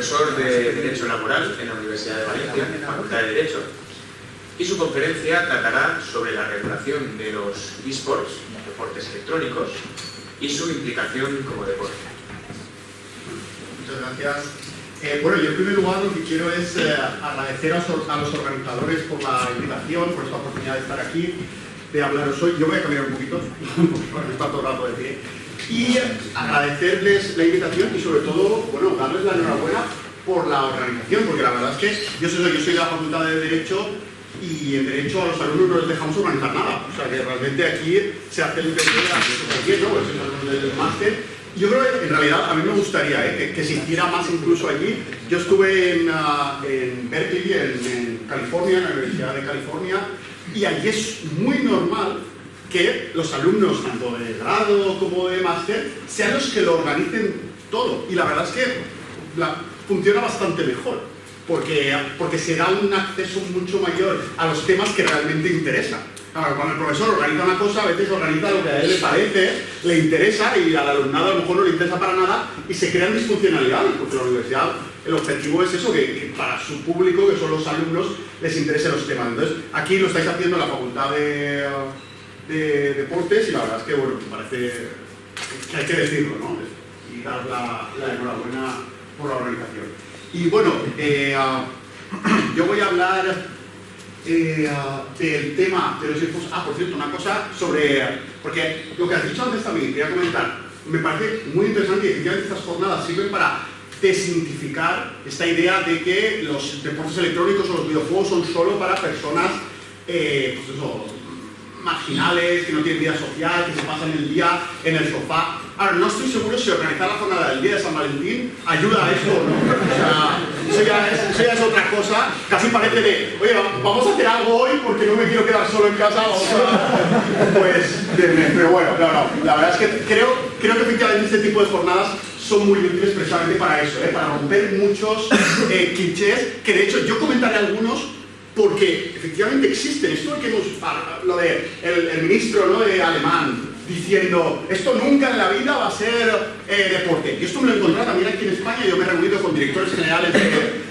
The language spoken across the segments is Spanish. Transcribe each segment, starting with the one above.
profesor de Derecho Laboral en la Universidad de Valencia, Facultad de Derecho, y su conferencia tratará sobre la regulación de los eSports, deportes electrónicos, y su implicación como deporte. Muchas gracias. Bueno, yo en primer lugar lo que quiero es agradecer a los organizadores por la invitación, por esta oportunidad de estar aquí, de hablaros hoy. Yo voy a cambiar un poquito, porque está todo el rato de pie. Y agradecerles la invitación y sobre todo, bueno, darles la enhorabuena por la organización, porque la verdad es que yo soy de la Facultad de Derecho y en Derecho a los alumnos no les dejamos organizar nada. O sea que realmente aquí se hace el deporte, ¿no? Pues es el máster. Yo creo que en realidad a mí me gustaría que se hiciera más incluso allí. Yo estuve en Berkeley, en California, en la Universidad de California, y allí es muy normal que los alumnos, tanto de grado como de máster, sean los que lo organicen todo. Y la verdad es que funciona bastante mejor, porque se da un acceso mucho mayor a los temas que realmente interesan. Claro, cuando el profesor organiza una cosa, a veces organiza lo que a él le parece, le interesa, y al alumnado a lo mejor no le interesa para nada, y se crean disfuncionalidades, porque la universidad, el objetivo es eso, que para su público, que son los alumnos, les interesen los temas. Entonces, aquí lo estáis haciendo en la Facultad de Deportes, y la verdad es que, bueno, me parece que hay que decirlo, ¿no? Y dar la enhorabuena por la organización. Y bueno, yo voy a hablar del tema de los equipos. Por cierto, una cosa sobre... Porque lo que has dicho antes también, quería comentar, me parece muy interesante, y efectivamente estas jornadas sirven para desmitificar esta idea de que los deportes electrónicos o los videojuegos son solo para personas pues eso, marginales, que no tienen vida social, que se pasan el día en el sofá. Ahora, no estoy seguro si organizar la jornada del día de San Valentín ayuda a esto o no. O sea, eso ya es otra cosa. Casi parece de, oye, vamos a hacer algo hoy porque no me quiero quedar solo en casa. Pues, pero bueno, no. La verdad es que creo que efectivamente este tipo de jornadas son muy útiles precisamente para eso, para romper muchos clichés, que de hecho yo comentaré algunos porque efectivamente existen. Esto que lo de el ministro, ¿no?, de alemán, diciendo, esto nunca en la vida va a ser deporte. Y esto me lo he encontrado también aquí en España. Yo me he reunido con directores generales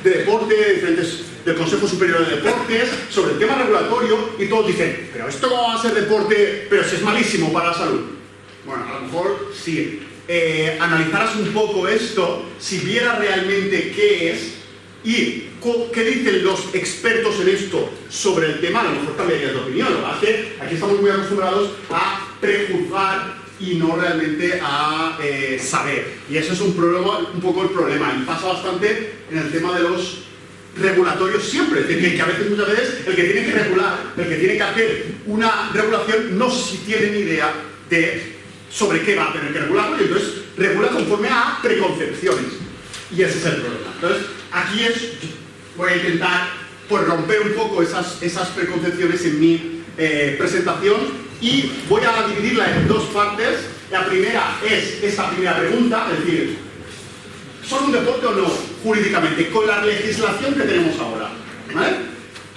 de deporte, diferentes del Consejo Superior de Deportes, sobre el tema regulatorio, y todos dicen, pero esto no va a ser deporte, pero si es malísimo para la salud. Bueno, a lo mejor sí. Analizaras un poco esto, si vieras realmente qué es y qué dicen los expertos en esto sobre el tema, a lo mejor cambiarías de opinión. Lo que pasa es que aquí estamos muy acostumbrados a prejuzgar y no realmente a saber. Y eso es un poco el problema. Y pasa bastante en el tema de los regulatorios siempre. Es decir, que a veces, muchas veces, el que tiene que regular, el que tiene que hacer una regulación, no sé si tiene ni idea de sobre qué va a tener que regularlo, y entonces regula conforme a preconcepciones. Y ese es el problema. Entonces, aquí voy a intentar pues, romper un poco esas preconcepciones en mi presentación, y voy a dividirla en dos partes. La primera es esta primera pregunta, es decir, ¿son un deporte o no jurídicamente con la legislación que tenemos ahora? ¿Vale?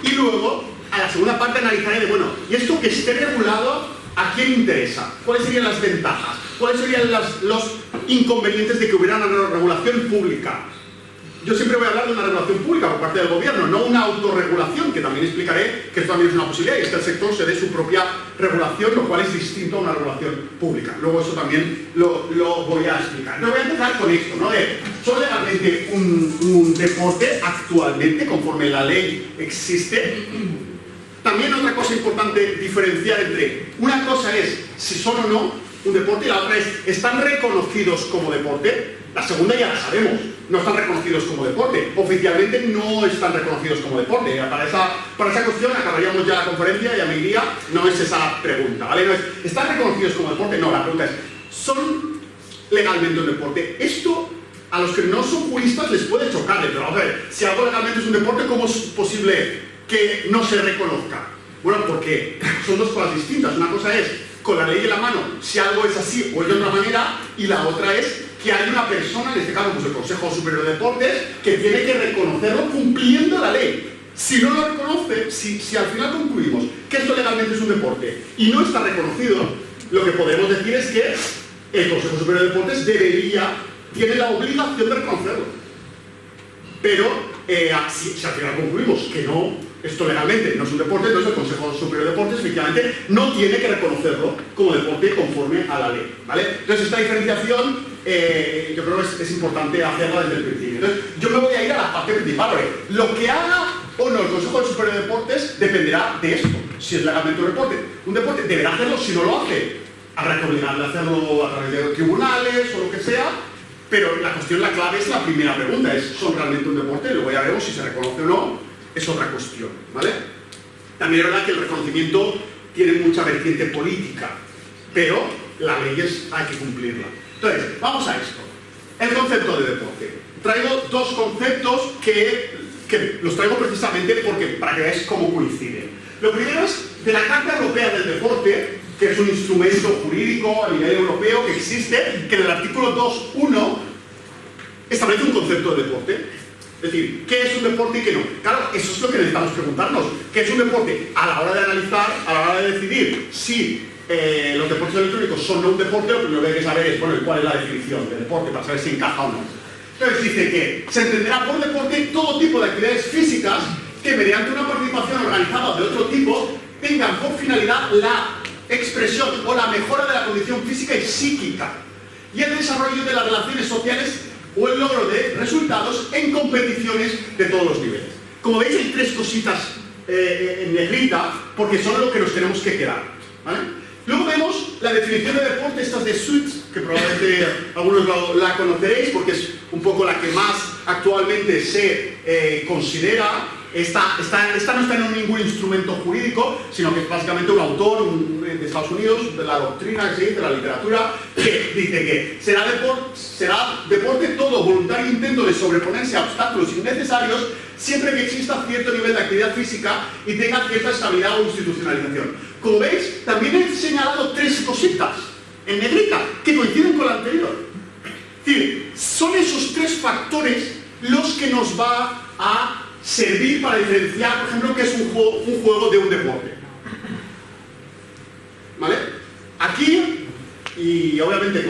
Y luego, a la segunda parte analizaré de, bueno, ¿y esto que esté regulado a quién interesa? ¿Cuáles serían las ventajas? ¿Cuáles serían los inconvenientes de que hubiera una regulación pública? Yo siempre voy a hablar de una regulación pública por parte del gobierno, no una autorregulación, que también explicaré que esto también es una posibilidad, y es que el sector se dé su propia regulación, lo cual es distinto a una regulación pública. Luego eso también lo voy a explicar. Pero voy a empezar con esto, ¿no? ¿Son legalmente un deporte actualmente, conforme la ley existe? También otra cosa importante diferenciar entre una cosa es si son o no un deporte, y la otra es, ¿están reconocidos como deporte? La segunda ya la sabemos, no están reconocidos como deporte. Oficialmente no están reconocidos como deporte. Para esa cuestión acabaríamos ya la conferencia y a mi día no es esa la pregunta, ¿vale? No es, ¿están reconocidos como deporte? No, la pregunta es, ¿son legalmente un deporte? Esto a los que no son juristas les puede chocar, pero vamos a ver, si algo legalmente es un deporte, ¿cómo es posible que no se reconozca? Bueno, porque son dos cosas distintas. Una cosa es, con la ley en la mano, si algo es así o es de otra manera, y la otra es que hay una persona, en este caso pues el Consejo Superior de Deportes, que tiene que reconocerlo cumpliendo la ley. Si no lo reconoce, si al final concluimos que esto legalmente es un deporte y no está reconocido, lo que podemos decir es que el Consejo Superior de Deportes tiene la obligación de reconocerlo. pero si al final concluimos que no, esto legalmente no es un deporte, entonces el Consejo Superior de Deportes efectivamente no tiene que reconocerlo como deporte conforme a la ley, ¿vale? Entonces esta diferenciación yo creo que es importante hacerla desde el principio. Entonces yo me voy a ir a la parte principal, ¿vale? Lo que haga o no el Consejo Superior de Deportes dependerá de esto, si es legalmente un deporte. Un deporte deberá hacerlo, si no lo hace, habrá que obligarle a hacerlo a través de tribunales o lo que sea, pero la clave es la primera pregunta, ¿son realmente un deporte? Luego ya veremos si se reconoce o no, es otra cuestión, ¿vale? También es verdad que el reconocimiento tiene mucha vertiente política, pero la ley hay que cumplirla. Entonces, vamos a esto. El concepto de deporte. Traigo dos conceptos que los traigo precisamente para que veáis cómo coinciden. Lo primero es de la Carta Europea del Deporte, que es un instrumento jurídico a nivel europeo que existe, que en el artículo 2.1 establece un concepto de deporte. Es decir, ¿qué es un deporte y qué no? Claro, eso es lo que necesitamos preguntarnos. ¿Qué es un deporte? A la hora de analizar, a la hora de decidir si los deportes electrónicos son no un deporte, lo primero que hay que saber es, bueno, cuál es la definición de deporte, para saber si encaja o no. Entonces dice que se entenderá por deporte todo tipo de actividades físicas que mediante una participación organizada de otro tipo tengan por finalidad la expresión o la mejora de la condición física y psíquica y el desarrollo de las relaciones sociales o el logro de resultados en competiciones de todos los niveles. Como veis, hay tres cositas en negrita, porque son lo que nos tenemos que quedar, ¿vale? Luego vemos la definición de deporte, estas de Suits, que probablemente algunos la conoceréis, porque es un poco la que más actualmente se considera. Esta no está en ningún instrumento jurídico, sino que es básicamente un autor de Estados Unidos, de la doctrina, ¿sí?, de la literatura, que dice que será deporte todo voluntario intento de sobreponerse a obstáculos innecesarios siempre que exista cierto nivel de actividad física y tenga cierta estabilidad o institucionalización. Como veis, también he señalado tres cositas en negrita que coinciden con la anterior. Es decir, son esos tres factores los que nos va a servir para diferenciar, por ejemplo, qué es un juego de un deporte. ¿Vale? Aquí, y obviamente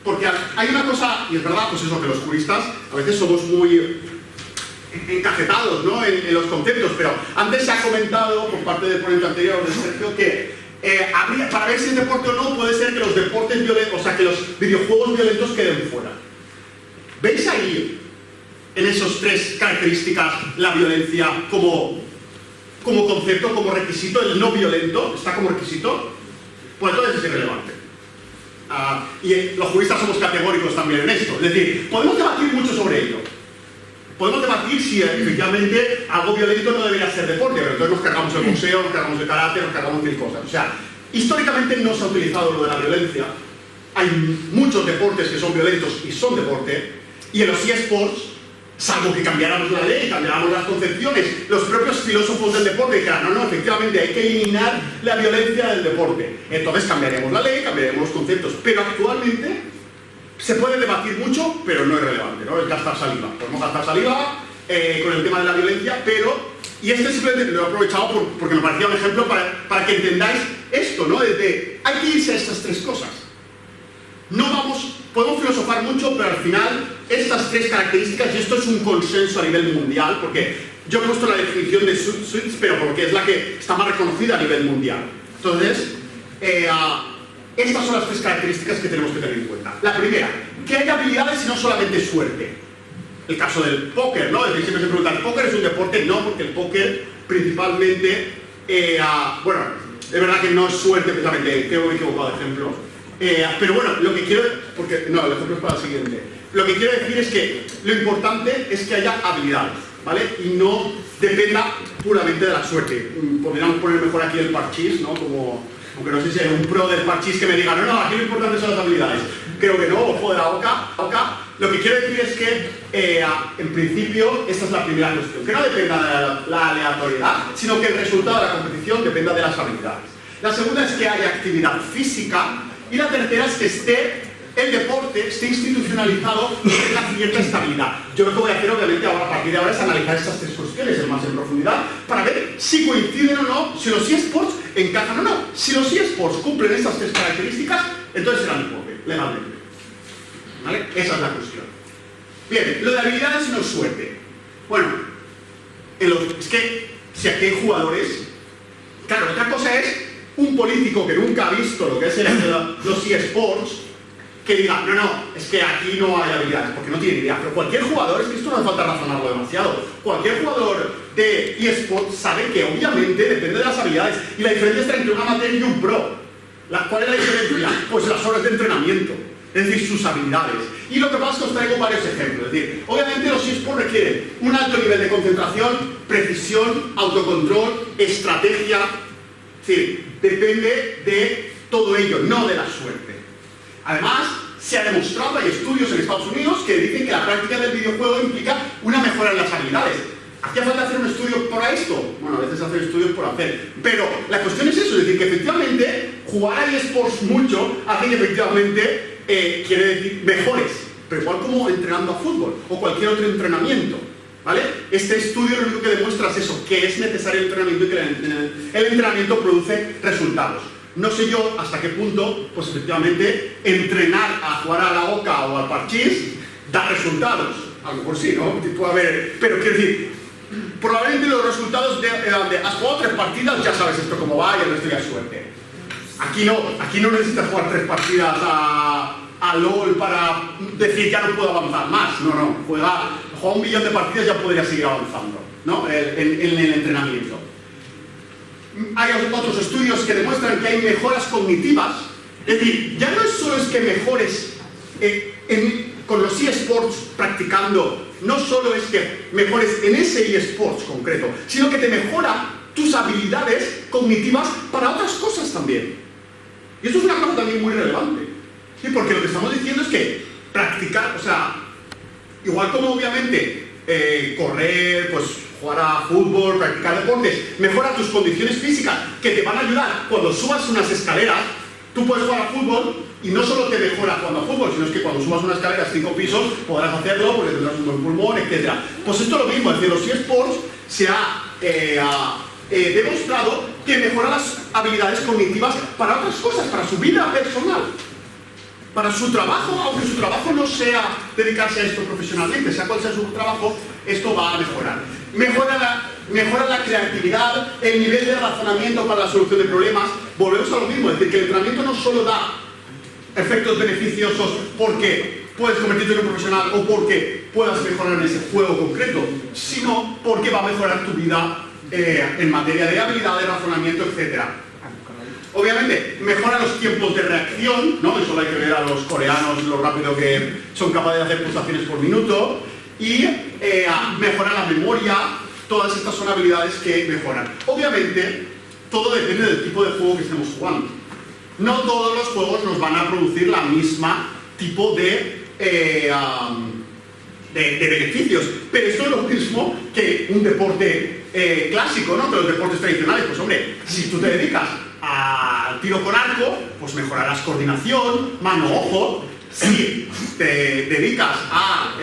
porque hay una cosa, y es verdad, pues eso, que los juristas a veces somos muy encajetados, ¿no?, en los conceptos, pero antes se ha comentado por parte del ponente anterior, de Sergio, que para ver si es deporte o no, puede ser que los deportes violentos, o sea, que los videojuegos violentos queden fuera. ¿Veis ahí, en esas tres características, la violencia como concepto, como requisito? El no violento está como requisito, pues entonces es irrelevante. Y los juristas somos categóricos también en esto, es decir, podemos debatir mucho sobre ello. Podemos debatir si efectivamente algo violento no debería ser deporte, pero entonces nos cargamos el boxeo, nos cargamos el karate, nos cargamos mil cosas. O sea, históricamente no se ha utilizado lo de la violencia. Hay muchos deportes que son violentos y son deporte, y en los eSports, salvo que cambiáramos la ley, cambiáramos las concepciones, los propios filósofos del deporte dijeran, no, efectivamente hay que eliminar la violencia del deporte. Entonces cambiaremos la ley, cambiaremos los conceptos, pero actualmente se puede debatir mucho, pero no es relevante, ¿no? Es gastar saliva. Podemos gastar saliva con el tema de la violencia, pero... Y este simplemente lo he aprovechado porque me parecía un ejemplo para que entendáis esto, ¿no? Desde, hay que irse a estas tres cosas. Podemos filosofar mucho, pero al final estas tres características, y esto es un consenso a nivel mundial, porque yo he puesto la definición de Suits, pero porque es la que está más reconocida a nivel mundial. Entonces, estas son las tres características que tenemos que tener en cuenta. La primera, que hay habilidades y no solamente suerte. El caso del póker, ¿no? Es decir, siempre se pregunta, ¿el póker es un deporte? No, porque el póker principalmente, bueno, es verdad que no es suerte precisamente, creo que me he equivocado de ejemplo. Pero bueno, lo que quiero... Porque, no, el ejemplo es para el siguiente. Lo que quiero decir es que lo importante es que haya habilidades, ¿vale? Y no dependa puramente de la suerte. Podríamos poner mejor aquí el parchís, ¿no? Aunque no sé si hay un pro del parchís que me diga, no, aquí lo importante son las habilidades. Creo que no, ojo de la boca. Lo que quiero decir es que, en principio, esta es la primera cuestión. Que no dependa de la aleatoriedad, sino que el resultado de la competición dependa de las habilidades. La segunda es que haya actividad física. Y la tercera es que el deporte esté institucionalizado y tenga cierta estabilidad. Yo lo que voy a hacer, obviamente, ahora, a partir de ahora, es analizar estas tres cuestiones más en profundidad para ver si coinciden o no, si los eSports encajan o no. Si los eSports cumplen estas tres características, entonces serán deporte, legalmente. ¿Vale? Esa es la cuestión. Bien, lo de habilidades no es suerte. Bueno, es que si aquí hay jugadores... Claro, otra cosa es un político que nunca ha visto lo que es los eSports, que diga, no, es que aquí no hay habilidades, porque no tiene idea. Pero cualquier jugador, es que esto no hace falta razonarlo demasiado, cualquier jugador de eSports sabe que obviamente depende de las habilidades. Y la diferencia está entre un amateur y un pro. ¿Cuál es la diferencia? Pues las horas de entrenamiento, es decir, sus habilidades. Y lo que pasa es que os traigo varios ejemplos. Es decir, obviamente los eSports requieren un alto nivel de concentración, precisión, autocontrol, estrategia. Es decir, depende de todo ello, no de la suerte. Además, se ha demostrado, hay estudios en Estados Unidos que dicen que la práctica del videojuego implica una mejora en las habilidades. ¿Hacía falta hacer un estudio para esto? Bueno, a veces hacer estudios por hacer. Pero la cuestión es eso, es decir, que efectivamente jugar a eSports mucho hace que efectivamente quiere decir mejores, pero igual como entrenando a fútbol o cualquier otro entrenamiento, ¿vale? Este estudio lo único que demuestra es eso, que es necesario el entrenamiento y que el entrenamiento produce resultados. No sé yo hasta qué punto, pues efectivamente, entrenar a jugar a la oca o al parchís da resultados. A lo mejor sí, ¿no? Puede haber, pero quiero decir, probablemente los resultados de has jugado 3 partidas, ya sabes esto cómo va y el resto ya es suerte. Aquí no necesitas jugar 3 partidas a LOL para decir ya no puedo avanzar más. No, juega 1 millón de partidas ya podría seguir avanzando, ¿no? En el entrenamiento. Hay otros estudios que demuestran que hay mejoras cognitivas. Es decir, ya no es solo es que mejores con los eSports practicando, no solo es que mejores en ese eSports concreto, sino que te mejora tus habilidades cognitivas para otras cosas también. Y esto es una cosa también muy relevante. ¿Sí? Porque lo que estamos diciendo es que practicar, o sea, igual como obviamente correr, pues jugar a fútbol, practicar deportes, mejora tus condiciones físicas que te van a ayudar cuando subas unas escaleras. Tú puedes jugar a fútbol y no solo te mejora jugando a fútbol, sino es que cuando subas unas escaleras 5 pisos podrás hacerlo porque tendrás un buen pulmón, etc. Pues esto es lo mismo, es decir, los eSports se ha demostrado que mejora las habilidades cognitivas para otras cosas, para su vida personal, para su trabajo, aunque su trabajo no sea dedicarse a esto profesionalmente, sea cual sea su trabajo, esto va a mejorar. Mejora la creatividad, el nivel de razonamiento para la solución de problemas. Volvemos a lo mismo, es decir, que el entrenamiento no solo da efectos beneficiosos porque puedes convertirte en un profesional o porque puedas mejorar en ese juego concreto, sino porque va a mejorar tu vida en materia de habilidad, de razonamiento, etc. Obviamente, mejora los tiempos de reacción, ¿no? Eso hay que ver a los coreanos, lo rápido que son capaces de hacer pulsaciones por minuto, y mejora la memoria. Todas estas son habilidades que mejoran. Obviamente, todo depende del tipo de juego que estemos jugando. No todos los juegos nos van a producir la misma tipo de beneficios, pero esto es lo mismo que un deporte clásico, ¿no? Que los deportes tradicionales. Pues hombre, si tú te dedicas al tiro con arco, pues mejorarás coordinación, mano-ojo. Si te dedicas a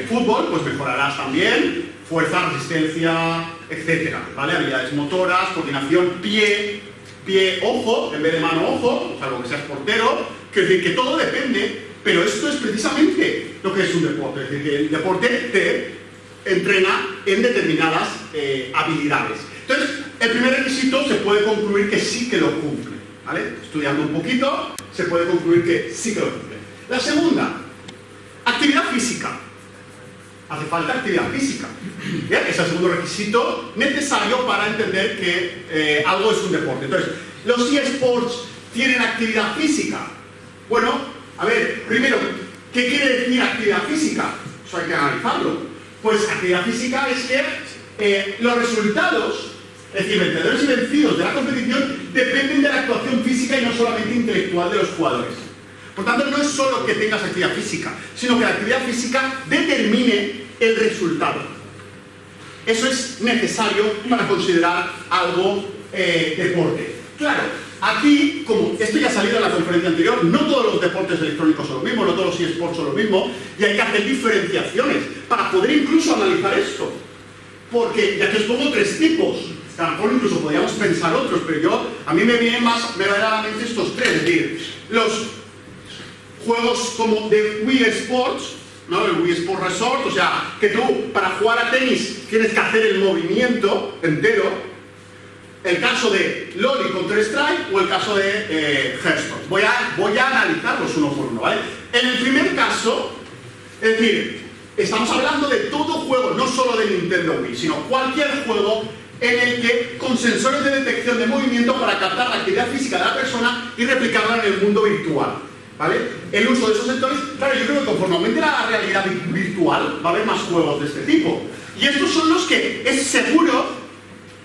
fútbol, pues mejorarás también fuerza, resistencia, etc. ¿Vale? Habilidades motoras, coordinación, pie-ojo, en vez de mano-ojo, salvo que seas portero. Quiero decir que todo depende, pero esto es precisamente lo que es un deporte. Es decir, que el deporte te entrena en determinadas habilidades. Entonces, el primer requisito se puede concluir que sí que lo cumple. ¿Vale? Estudiando un poquito, se puede concluir que sí que lo cumple. La segunda, actividad física. Hace falta actividad física. ¿Bien? Es el segundo requisito necesario para entender que algo es un deporte. Entonces, ¿los eSports tienen actividad física? Bueno, a ver, primero, ¿qué quiere decir actividad física? Eso hay que analizarlo. Pues actividad física es que los resultados, es decir, vencedores y vencidos de la competición, dependen de la actuación física y no solamente intelectual de los jugadores. Por tanto, no es solo que tengas actividad física, sino que la actividad física determine el resultado. Eso es necesario para considerar algo deporte. Claro, aquí, como esto ya ha salido en la conferencia anterior, no todos los deportes electrónicos son lo mismo, no todos los eSports son lo mismo, y hay que hacer diferenciaciones para poder incluso analizar esto. Porque, ya que os pongo 3 tipos, a lo mejor incluso podríamos pensar otros, pero a mí me vienen más verdaderamente estos 3, es decir, los juegos como de Wii Sports, ¿no? El Wii Sport Resort, o sea, que tú para jugar a tenis tienes que hacer el movimiento entero. El caso de LoL y Counter-Strike o el caso de Hearthstone. Voy a analizarlos uno por uno, ¿vale? En el primer caso, es decir, estamos hablando de todo juego, no solo de Nintendo Wii, sino cualquier juego en el que con sensores de detección de movimiento para captar la actividad física de la persona y replicarla en el mundo virtual, ¿vale? El uso de esos sensores, claro, yo creo que conforme aumente la realidad virtual va a haber más juegos de este tipo. Y estos son los que es seguro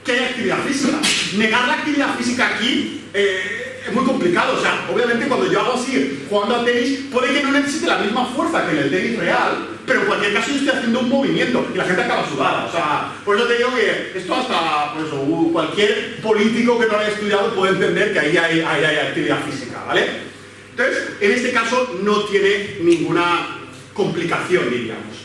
que hay actividad física. Negar la actividad física aquí es muy complicado. O sea, obviamente cuando yo hago así, jugando a tenis, puede que no necesite la misma fuerza que en el tenis real, pero en cualquier caso yo estoy haciendo un movimiento y la gente acaba sudada. O sea, por eso te digo que esto hasta por eso, cualquier político que no haya estudiado puede entender que ahí hay actividad física, ¿vale? Entonces, en este caso no tiene ninguna complicación, diríamos.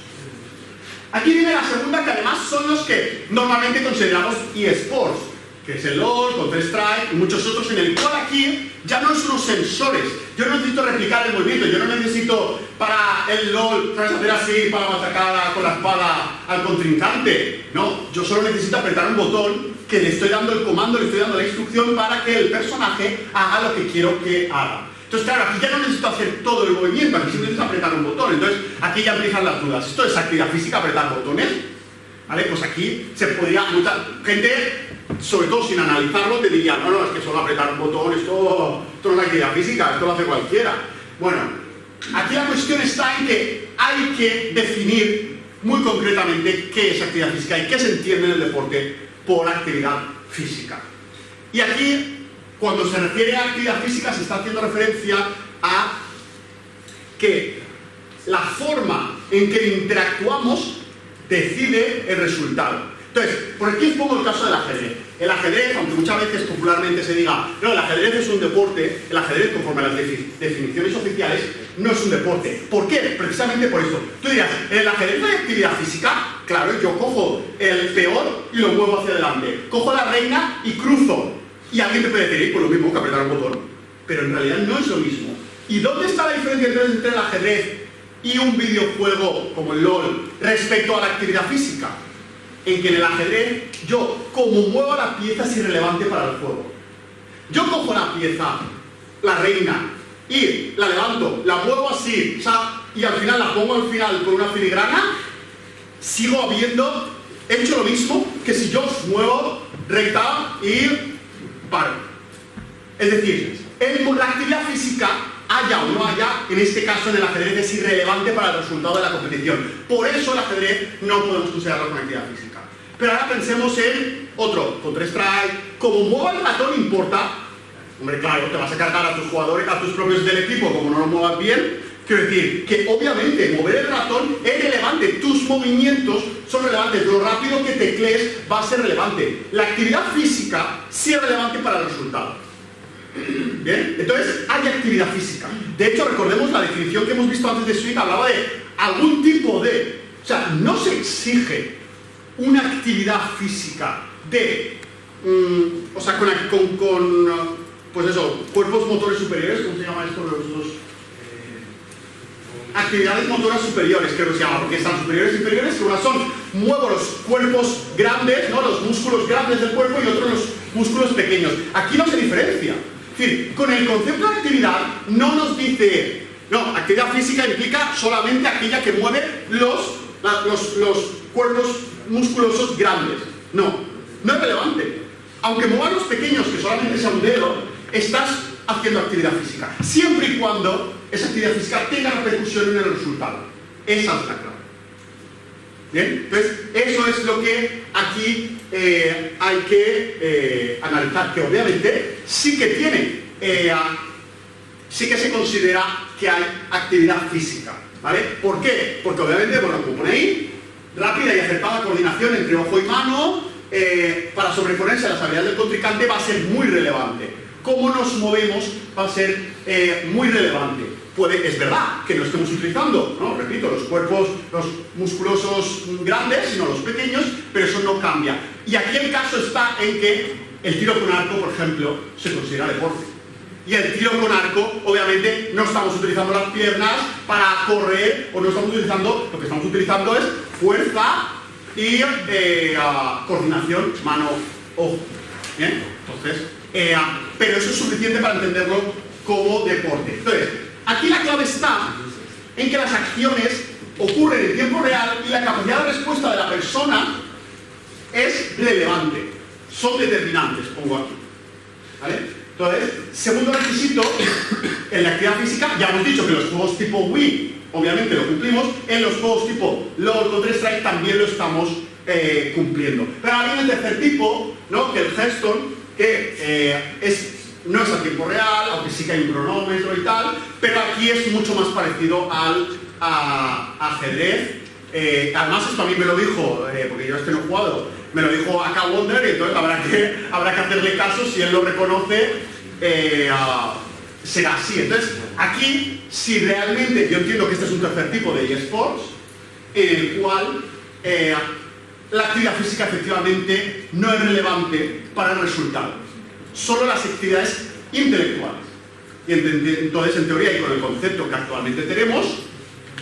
Aquí viene la segunda, que además son los que normalmente consideramos eSports, que es el LoL, Counter-Strike y muchos otros, en el cual aquí ya no son los sensores. Yo no necesito replicar el movimiento, yo no necesito para el LoL hacer así para atacar con la espada al contrincante. No, yo solo necesito apretar un botón que le estoy dando el comando, le estoy dando la instrucción para que el personaje haga lo que quiero que haga. Entonces, claro, aquí ya no necesito hacer todo el movimiento, aquí simplemente necesito apretar un botón. Entonces, aquí ya empiezan las dudas. ¿Esto es actividad física, apretar botones? ¿Vale? Pues aquí se podría... Mucha gente, sobre todo sin analizarlo, te diría, no, es que solo apretar un botón, esto no es actividad física, esto lo hace cualquiera. Bueno, aquí la cuestión está en que hay que definir muy concretamente qué es actividad física y qué se entiende en el deporte por actividad física. Y aquí, cuando se refiere a actividad física, se está haciendo referencia a que la forma en que interactuamos decide el resultado. Entonces, por aquí os pongo el caso del ajedrez. El ajedrez, aunque muchas veces popularmente se diga, no, el ajedrez es un deporte, el ajedrez, conforme a las definiciones oficiales, no es un deporte. ¿Por qué? Precisamente por esto. Tú dirás, ¿en el ajedrez no hay actividad física? Claro, yo cojo el peón y lo muevo hacia adelante. Cojo la reina y cruzo. Y alguien te puede decir, pues lo mismo que apretar un botón. Pero en realidad no es lo mismo. ¿Y dónde está la diferencia entonces entre el ajedrez y un videojuego como el LoL respecto a la actividad física? En que en el ajedrez, yo, como muevo la pieza, es irrelevante para el juego. Yo cojo la pieza, la reina, y la levanto, la muevo así, o sea, y al final la pongo al final con una filigrana, sigo habiendo hecho lo mismo que si yo muevo recta y paro. Es decir, la actividad física, haya o no haya, en este caso en el ajedrez es irrelevante para el resultado de la competición. Por eso el ajedrez no podemos considerarlo como actividad física. Pero ahora pensemos en otro, Counter-Strike. Como mueva el ratón importa, hombre, claro, te vas a cargar a tus jugadores, a tus propios del equipo, como no lo muevas bien. Quiero decir, que obviamente mover el ratón es relevante, tus movimientos son relevantes, lo rápido que teclees va a ser relevante. La actividad física sí es relevante para el resultado. ¿Bien? Entonces, hay actividad física. De hecho, recordemos la definición que hemos visto antes de Sweet, hablaba de algún tipo de... O sea, no se exige una actividad física de... o sea, pues eso, cuerpos motores superiores, ¿cómo se llama esto? Actividades motoras superiores, creo que se llama, porque están superiores y inferiores, que unas son, muevo los cuerpos grandes, ¿no? Los músculos grandes del cuerpo, y otros los músculos pequeños. Aquí no se diferencia. Es decir, con el concepto de actividad no nos dice, no, actividad física implica solamente aquella que mueve los cuerpos musculosos grandes. No, no es relevante. Aunque muevas los pequeños, que solamente sea un dedo, estás haciendo actividad física, siempre y cuando esa actividad física tenga repercusión en el resultado. Esa es la clave. ¿Bien? Entonces, eso es lo que aquí hay que analizar, que obviamente sí que tiene, sí que se considera que hay actividad física, ¿vale? ¿Por qué? Porque obviamente, bueno, como pone ahí, rápida y acertada coordinación entre ojo y mano para sobreponerse a las habilidades del contrincante va a ser muy relevante. Cómo nos movemos va a ser muy relevante. Es verdad que no estemos utilizando, ¿no? Repito, los cuerpos, los musculosos grandes, sino los pequeños, pero eso no cambia. Y aquí el caso está en que el tiro con arco, por ejemplo, se considera deporte. Y el tiro con arco, obviamente, no estamos utilizando las piernas para correr, o no estamos utilizando, lo que estamos utilizando es fuerza y coordinación mano-ojo. ¿Bien? Entonces, pero eso es suficiente para entenderlo como deporte. Entonces, aquí la clave está en que las acciones ocurren en tiempo real y la capacidad de respuesta de la persona es relevante, son determinantes, pongo aquí. ¿Vale? Entonces, segundo requisito, en la actividad física, ya hemos dicho que los juegos tipo Wii, obviamente lo cumplimos, en los juegos tipo LoL, Counter-Strike también lo estamos cumpliendo. Pero ahora viene el tercer tipo, ¿no? Que el Hearthstone, que no es a tiempo real, aunque sí que hay un cronómetro y tal, pero aquí es mucho más parecido al ajedrez. Además esto a mí me lo dijo, porque yo no he jugado, me lo dijo Aka Wonder, y entonces habrá que hacerle caso. Si él lo reconoce, será así. Entonces aquí, si realmente, yo entiendo que este es un tercer tipo de eSports, en el cual la actividad física efectivamente no es relevante para el resultado, solo las actividades intelectuales. Y entonces, en teoría y con el concepto que actualmente tenemos,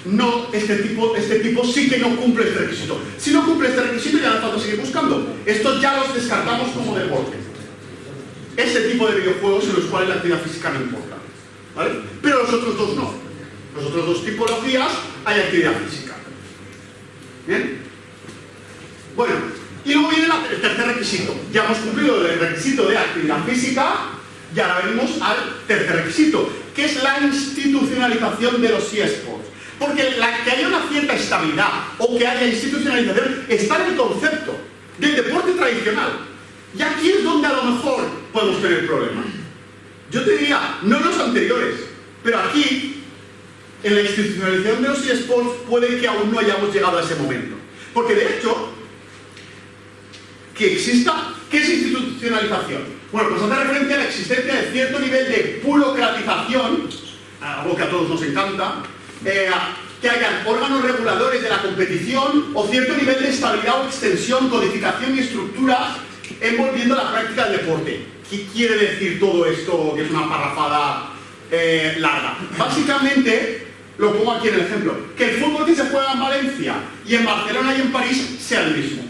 no, este tipo sí que no cumple este requisito. Si no cumple este requisito, ya no hace falta seguir buscando. Estos ya los descartamos como deporte. Ese tipo de videojuegos en los cuales la actividad física no importa, ¿vale? Pero los otros dos no. Los otros dos tipologías hay actividad física. ¿Bien? Bueno, y luego viene el tercer requisito. Ya hemos cumplido el requisito de actividad física y ahora venimos al tercer requisito, que es la institucionalización de los eSports. Porque que haya una cierta estabilidad o que haya institucionalización está en el concepto del deporte tradicional. Y aquí es donde a lo mejor podemos tener problemas. Yo te diría, no en los anteriores, pero aquí, en la institucionalización de los eSports, puede que aún no hayamos llegado a ese momento. Porque de hecho, que exista, ¿qué es institucionalización? Bueno, pues hace referencia a la existencia de cierto nivel de burocratización, algo que a todos nos encanta, que hayan órganos reguladores de la competición o cierto nivel de estabilidad o extensión, codificación y estructura envolviendo la práctica del deporte. ¿Qué quiere decir todo esto, que es una parrafada larga? Básicamente, lo pongo aquí en el ejemplo, que el fútbol que se juega en Valencia y en Barcelona y en París sea el mismo.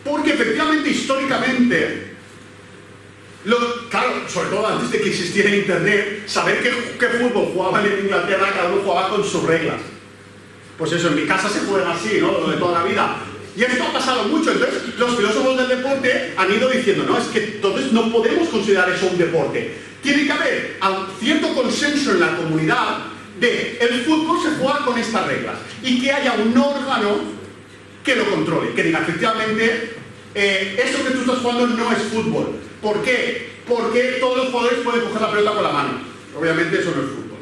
Porque efectivamente, históricamente, claro, sobre todo antes de que existiera Internet, saber qué fútbol jugaban en Inglaterra, cada uno jugaba con sus reglas. Pues eso, en mi casa se juega así, ¿no? Lo de toda la vida. Y esto ha pasado mucho. Entonces, los filósofos del deporte han ido diciendo, no, es que entonces no podemos considerar eso un deporte. Tiene que haber cierto consenso en la comunidad de el fútbol se juega con estas reglas y que haya un órgano que lo controle, que diga efectivamente esto que tú estás jugando no es fútbol. ¿Por qué? Porque todos los jugadores pueden coger la pelota con la mano. Obviamente eso no es fútbol,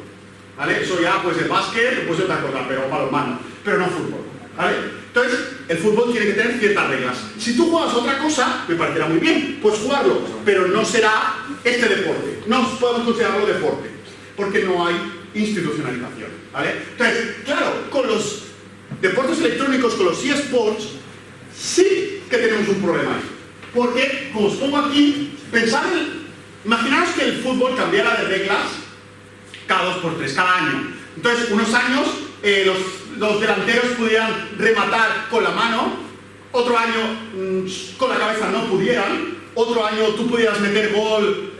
¿vale? Eso ya puede ser básquet, puede ser otra cosa, pero balonmano, pero no fútbol, ¿vale? Entonces, el fútbol tiene que tener ciertas reglas. Si tú juegas otra cosa, me parecerá muy bien, pues jugarlo, pero no será este deporte. No podemos considerarlo deporte, porque no hay institucionalización, ¿vale? Entonces, claro, con los deportes electrónicos, con los eSports, sí que tenemos un problema ahí. Porque, como os pongo aquí, imaginaos que el fútbol cambiara de reglas cada 2×3, cada año. Entonces, unos años los delanteros pudieran rematar con la mano, otro año con la cabeza no pudieran, otro año tú pudieras meter gol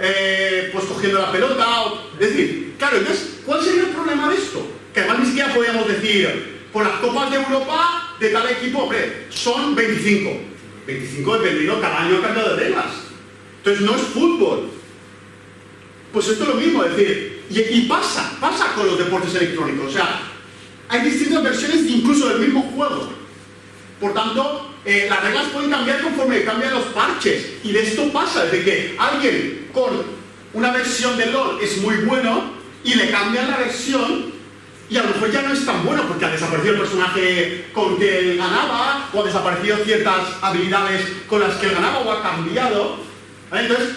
pues cogiendo la pelota. Es decir, claro, entonces, ¿cuál sería el problema de esto? Que además ni siquiera podíamos decir, por las Copas de Europa de tal equipo, hombre, son 25. 25 dependiendo, cada año ha cambiado de reglas. Entonces no es fútbol. Pues esto es lo mismo, es decir, y pasa con los deportes electrónicos. O sea, hay distintas versiones incluso del mismo juego. Por tanto, las reglas pueden cambiar conforme cambian los parches. Y de esto pasa, desde que alguien con una versión de LoL es muy bueno y le cambian la versión y a lo mejor ya no es tan bueno porque ha desaparecido el personaje con que él ganaba o ha desaparecido ciertas habilidades con las que él ganaba o ha cambiado. ¿Vale? Entonces,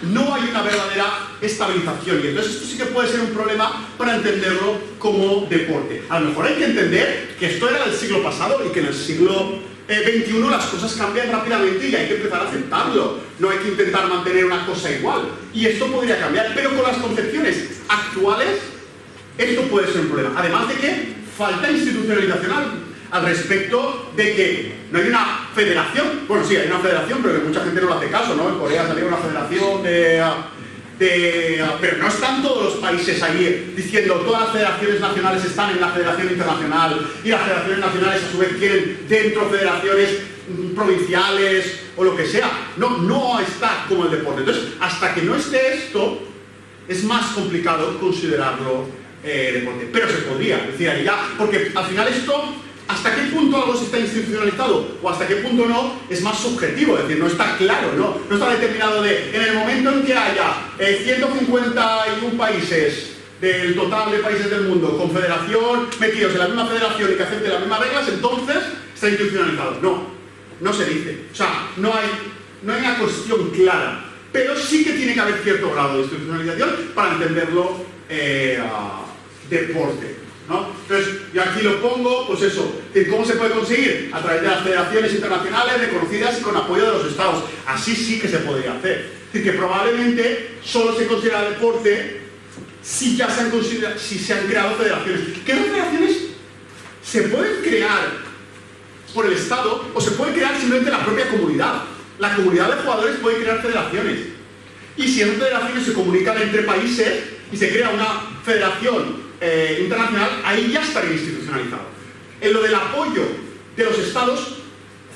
no hay una verdadera estabilización y entonces esto sí que puede ser un problema para entenderlo como deporte. A lo mejor hay que entender que esto era del siglo pasado y que en el siglo XXI las cosas cambian rápidamente y hay que empezar a aceptarlo. No hay que intentar mantener una cosa igual. Y esto podría cambiar, pero con las concepciones actuales, esto puede ser un problema. Además de que falta institucionalización al respecto de que no hay una federación. Bueno, sí, hay una federación, pero que mucha gente no le hace caso, ¿no? En Corea salió una federación pero no están todos los países ahí diciendo todas las federaciones nacionales están en la Federación Internacional y las federaciones nacionales a su vez quieren dentro federaciones provinciales o lo que sea. No está como el deporte. Entonces, hasta que no esté esto, es más complicado considerarlo deporte. Pero se podría, es decir, ya, porque al final esto, hasta qué punto algo se está institucionalizado o hasta qué punto no, es más subjetivo, es decir, no está claro, no está determinado en el momento en que haya 151 países del total de países del mundo con federación, metidos en la misma federación y que acepten las mismas reglas, entonces está institucionalizado. No se dice. O sea, no hay una cuestión clara, pero sí que tiene que haber cierto grado de institucionalización para entenderlo deporte, ¿no? Entonces, yo aquí lo pongo, pues eso, ¿cómo se puede conseguir? A través de las federaciones internacionales reconocidas y con apoyo de los estados. Así sí que se podría hacer. Es decir, que probablemente solo se considera deporte si ya se han creado federaciones. ¿Qué federaciones se pueden crear por el estado o se puede crear simplemente la propia comunidad? La comunidad de jugadores puede crear federaciones. Y si esas federaciones se comunican entre países y se crea una federación internacional, ahí ya estaría institucionalizado. En lo del apoyo de los estados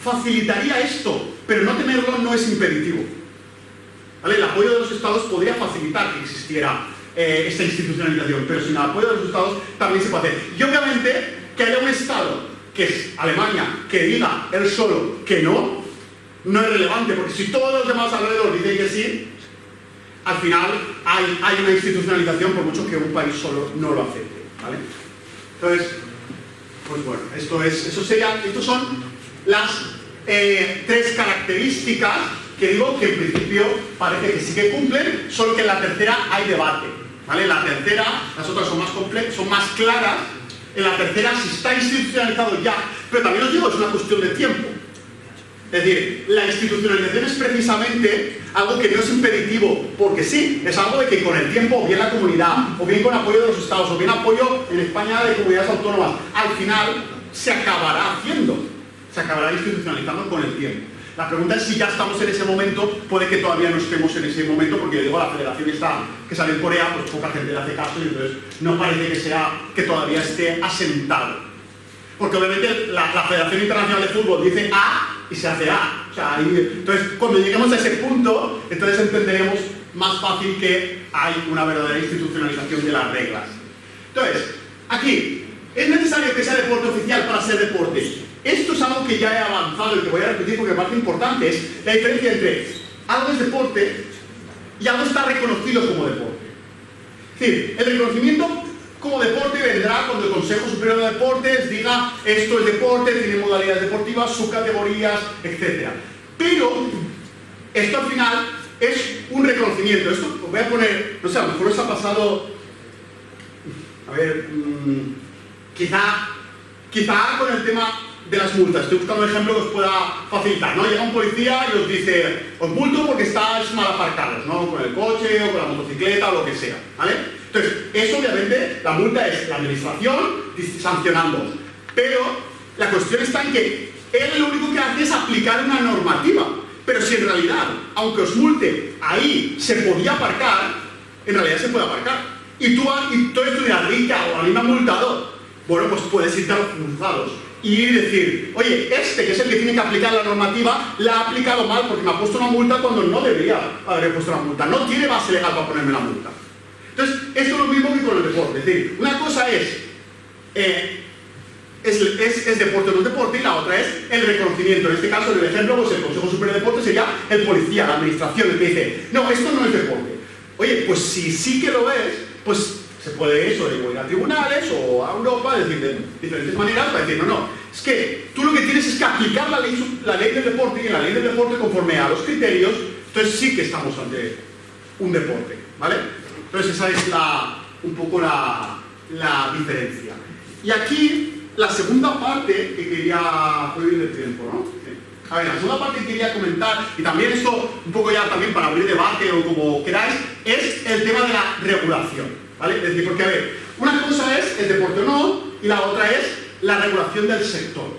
facilitaría esto, pero no tenerlo no es impeditivo. ¿Vale? El apoyo de los estados podría facilitar que existiera esta institucionalización, pero sin el apoyo de los estados también se puede hacer. Y obviamente que haya un estado, que es Alemania, que diga él solo que no es relevante, porque si todos los demás alrededor dicen que sí, al final hay una institucionalización por mucho que un país solo no lo acepte, ¿vale? Entonces, pues bueno, estos son las 3 características que digo que en principio parece que sí que cumplen, solo que en la tercera hay debate, ¿vale? En la tercera, las otras son más claras, en la tercera sí está institucionalizado ya, pero también os digo, es una cuestión de tiempo. Es decir, la institucionalización es precisamente algo que no es impeditivo, porque sí, es algo de que con el tiempo, o bien la comunidad, o bien con apoyo de los estados, o bien apoyo en España de comunidades autónomas, al final se acabará haciendo, se acabará institucionalizando con el tiempo. La pregunta es si ya estamos en ese momento, puede que todavía no estemos en ese momento, porque digo, la federación que sale en Corea, pues poca gente le hace caso y entonces no parece que todavía esté asentado. Porque obviamente la Federación Internacional de Fútbol dice A y se hace A. O sea, entonces, cuando lleguemos a ese punto, entonces entenderemos más fácil que hay una verdadera institucionalización de las reglas. Entonces, aquí, ¿es necesario que sea deporte oficial para ser deporte? Esto es algo que ya he avanzado y que voy a repetir porque me parece importante. Es la diferencia entre algo es deporte y algo está reconocido como deporte. Es decir, el reconocimiento como deporte vendrá cuando el Consejo Superior de Deportes diga esto es deporte, tiene modalidades deportivas, subcategorías, etc. Pero esto al final es un reconocimiento. Esto os voy a poner, no sé, a lo mejor os ha pasado, a ver, quizá con el tema de las multas. Estoy buscando un ejemplo que os pueda facilitar, ¿no? Llega un policía y os dice, os multo porque estáis mal aparcados, ¿no? Con el coche o con la motocicleta o lo que sea, ¿vale? Entonces, eso obviamente, la multa es la administración sancionando. Pero la cuestión está en que él lo único que hace es aplicar una normativa. Pero si en realidad, aunque os multe, ahí se podía aparcar, en realidad se puede aparcar. Y tú dirás, Rica, o a mí me ha multado. Bueno, pues puedes irte a los juzgados y decir, oye, que es el que tiene que aplicar la normativa, la ha aplicado mal porque me ha puesto una multa cuando no debería haber puesto una multa. No tiene base legal para ponerme la multa. Entonces, esto es lo mismo que con el deporte. Es decir, una cosa es deporte o no es deporte y la otra es el reconocimiento. En este caso, en el ejemplo, pues el Consejo Superior de Deportes sería el policía, la administración, el que dice, no, esto no es deporte. Oye, pues si sí que lo es, pues se puede eso, ir a tribunales o a Europa, decir de diferentes maneras para decir, no, es que tú lo que tienes es que aplicar la ley del deporte y en la ley del deporte conforme a los criterios, entonces sí que estamos ante un deporte, ¿vale? Entonces esa es un poco la diferencia. Y aquí, la segunda parte que quería... Voy bien el tiempo, ¿no? A ver, la segunda parte que quería comentar, y también esto, un poco ya también para abrir debate o como queráis, es el tema de la regulación, ¿vale? Es decir, porque a ver, una cosa es el deporte o no, y la otra es la regulación del sector.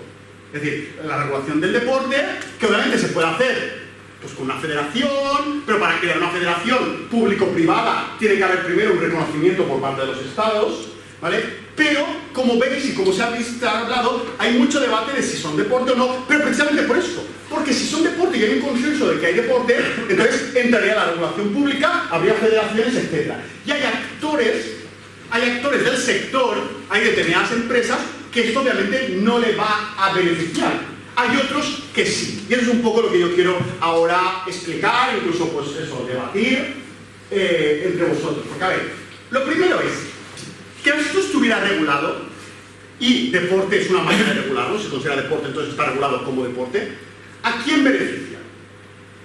Es decir, la regulación del deporte, que obviamente se puede hacer pues con una federación, pero para crear una federación público-privada tiene que haber primero un reconocimiento por parte de los estados, ¿vale? Pero, como veis y como se ha visto hablado, hay mucho debate de si son deporte o no, pero precisamente por eso. Porque si son deporte y hay un consenso de que hay deporte, entonces entraría la regulación pública, habría federaciones, etc. Y hay actores del sector, hay determinadas empresas que esto obviamente no le va a beneficiar. Hay otros que sí. Y eso es un poco lo que yo quiero ahora explicar, incluso pues eso, debatir entre vosotros. Porque a ver, lo primero es que esto estuviera regulado, y deporte es una manera de regularlo, si considera deporte entonces está regulado como deporte, ¿a quién beneficia?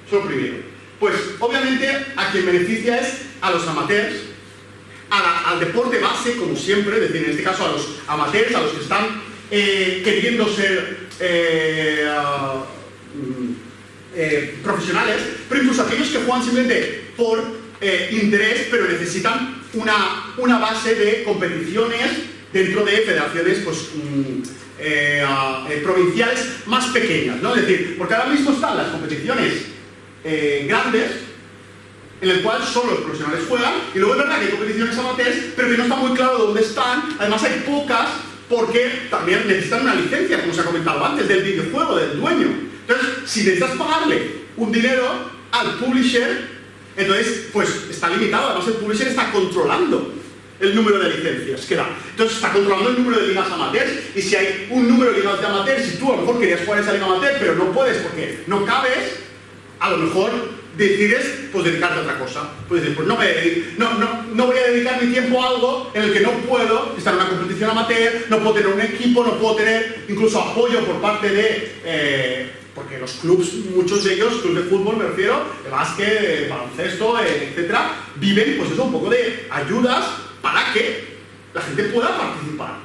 Eso es lo primero. Pues obviamente a quien beneficia es a los amateurs, al deporte base, como siempre, es decir, en este caso a los amateurs, a los que están queriendo ser profesionales, pero incluso aquellos que juegan simplemente por interés, pero necesitan una base de competiciones dentro de federaciones pues, provinciales más pequeñas, ¿no? Es decir, porque ahora mismo están las competiciones grandes, en el cual solo los profesionales juegan, y luego es verdad que hay competiciones amateurs, pero que no está muy claro dónde están. Además hay pocas, porque también necesitan una licencia, como se ha comentado antes, del videojuego, del dueño. Entonces, si necesitas pagarle un dinero al publisher, entonces, pues está limitado. Además el publisher está controlando el número de licencias que da. Entonces está controlando el número de ligas amateurs, y si hay un número de ligas de amateurs, si tú a lo mejor querías jugar esa liga amateur, pero no puedes porque no cabes, a lo mejor decides pues dedicarte a otra cosa. Puedes decir, pues no voy a dedicar mi tiempo a algo en el que no puedo estar en una competición amateur, no puedo tener un equipo, no puedo tener incluso apoyo por parte de... porque los clubs, muchos de ellos, clubes de fútbol me refiero, de básquet, de baloncesto, etcétera, viven pues eso, un poco de ayudas para que la gente pueda participar.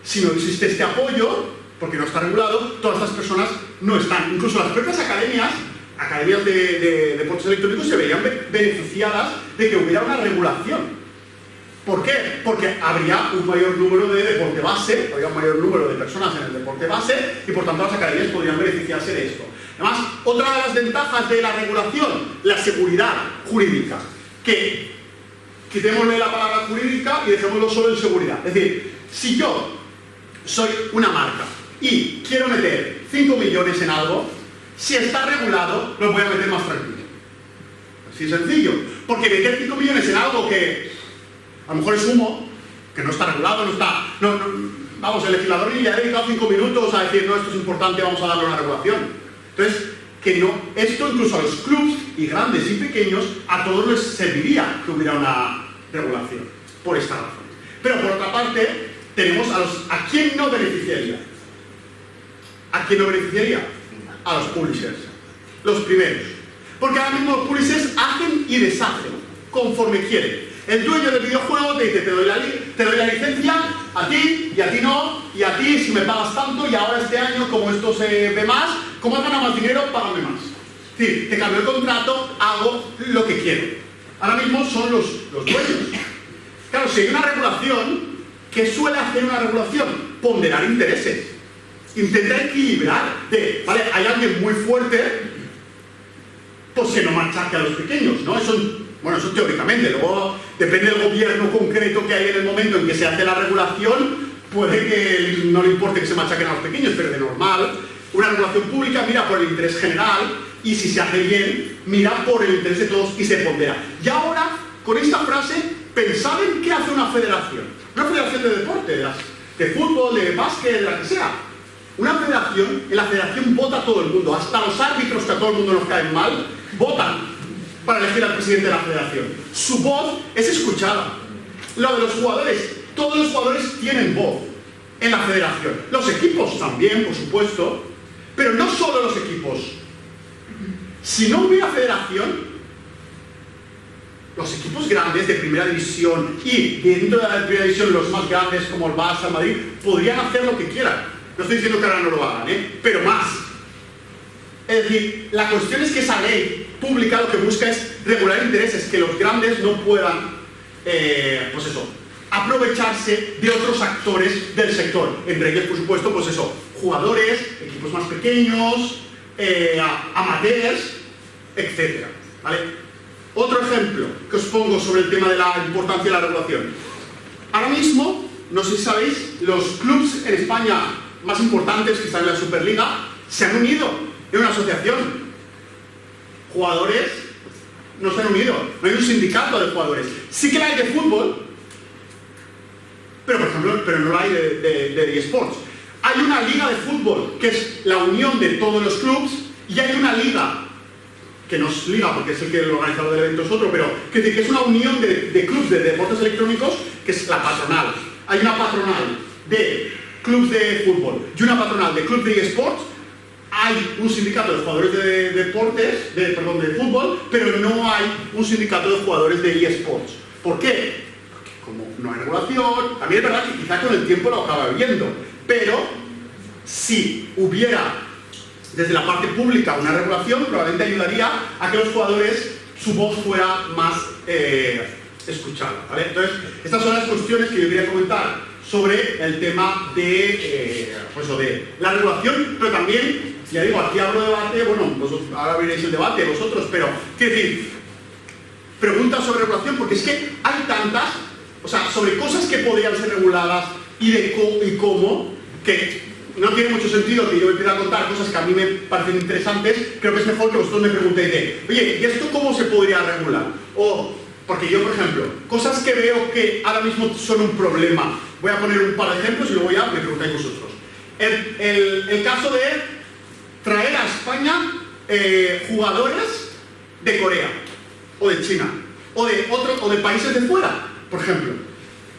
Si no existe este apoyo, porque no está regulado, todas estas personas no están. Incluso las propias academias de deportes electrónicos se verían beneficiadas de que hubiera una regulación. ¿Por qué? Porque habría un mayor número de deporte base, habría un mayor número de personas en el deporte base, y por tanto las academias podrían beneficiarse de esto. Además, otra de las ventajas de la regulación, la seguridad jurídica. Que quitémosle la palabra jurídica y dejémoslo solo en seguridad. Es decir, si yo soy una marca y quiero meter 5 millones en algo, si está regulado, lo voy a meter más tranquilo. Así de sencillo. Porque meter 5 millones en algo que a lo mejor es humo, que no está regulado, vamos, el legislador ni le ha dedicado 5 minutos a decir, no, esto es importante, vamos a darle una regulación. Entonces, que no, esto incluso a los clubs, y grandes y pequeños, a todos les serviría que hubiera una regulación, por esta razón. Pero por otra parte, tenemos ¿a quién no beneficiaría? ¿A quién no beneficiaría? A los publishers, los primeros. Porque ahora mismo los publishers hacen y deshacen, conforme quieren. El dueño del videojuego te dice, te doy la licencia, a ti, y a ti no, y a ti si me pagas tanto, y ahora este año, como esto se ve más, como has ganado más dinero, págame más. Es decir, te cambio el contrato, hago lo que quiero. Ahora mismo son los dueños. Claro, si hay una regulación, ¿qué suele hacer una regulación? Ponderar intereses. Intenta equilibrar ¿vale? Hay alguien muy fuerte, pues que no machaque a los pequeños, ¿no? Eso teóricamente. Luego, depende del gobierno concreto que hay en el momento en que se hace la regulación, puede que no le importe que se machaquen a los pequeños, pero de normal, una regulación pública mira por el interés general, y si se hace bien, mira por el interés de todos y se pondera. Y ahora, con esta frase, pensad en qué hace una federación. Una federación de deporte, de fútbol, de básquet, de la que sea. Una federación, en la federación vota todo el mundo, hasta los árbitros, que a todo el mundo nos caen mal, votan para elegir al presidente de la federación. Su voz es escuchada. Lo de los jugadores, todos los jugadores tienen voz en la federación. Los equipos también, por supuesto, pero no solo los equipos. Si no hubiera federación, los equipos grandes de primera división y dentro de la primera división los más grandes como el Barça, el Madrid, podrían hacer lo que quieran. No estoy diciendo que ahora no lo hagan, pero más. Es decir, la cuestión es que esa ley pública lo que busca es regular intereses, que los grandes no puedan, pues eso, aprovecharse de otros actores del sector. Entre ellos, por supuesto, pues eso, jugadores, equipos más pequeños, amateurs, etc. ¿Vale? Otro ejemplo que os pongo sobre el tema de la importancia de la regulación. Ahora mismo, no sé si sabéis, los clubes en España más importantes que están en la Superliga se han unido en una asociación. Jugadores no se han unido, no hay un sindicato de jugadores. Sí que la hay de fútbol, pero por ejemplo, no la hay de eSports. Hay una liga de fútbol que es la unión de todos los clubes y hay una liga que no es liga porque es el organizador del evento es otro, pero que es una unión de clubes de deportes electrónicos que es la patronal. Hay una patronal de clubes de fútbol y una patronal de clubes de eSports. Hay un sindicato de jugadores de deportes, de fútbol, pero no hay un sindicato de jugadores de eSports. ¿Por qué? Porque como no hay regulación, también es verdad que quizá con el tiempo lo acaba viendo, pero si hubiera desde la parte pública una regulación, probablemente ayudaría a que los jugadores, su voz fuera más escuchada, ¿vale? Entonces, estas son las cuestiones que yo quería comentar sobre el tema de, pues de la regulación, pero también, ya digo, aquí abro debate, bueno, ahora veréis el debate vosotros, pero, quiero decir, preguntas sobre regulación, porque es que hay tantas, o sea, sobre cosas que podrían ser reguladas y cómo, que no tiene mucho sentido que yo empiece a contar cosas que a mí me parecen interesantes. Creo que es mejor que vosotros me preguntéis de, oye, ¿y esto cómo se podría regular? O, porque yo, por ejemplo, cosas que veo que ahora mismo son un problema, voy a poner un par de ejemplos y luego ya me preguntáis vosotros. El caso de traer a España jugadores de Corea, o de China, o de países de fuera, por ejemplo.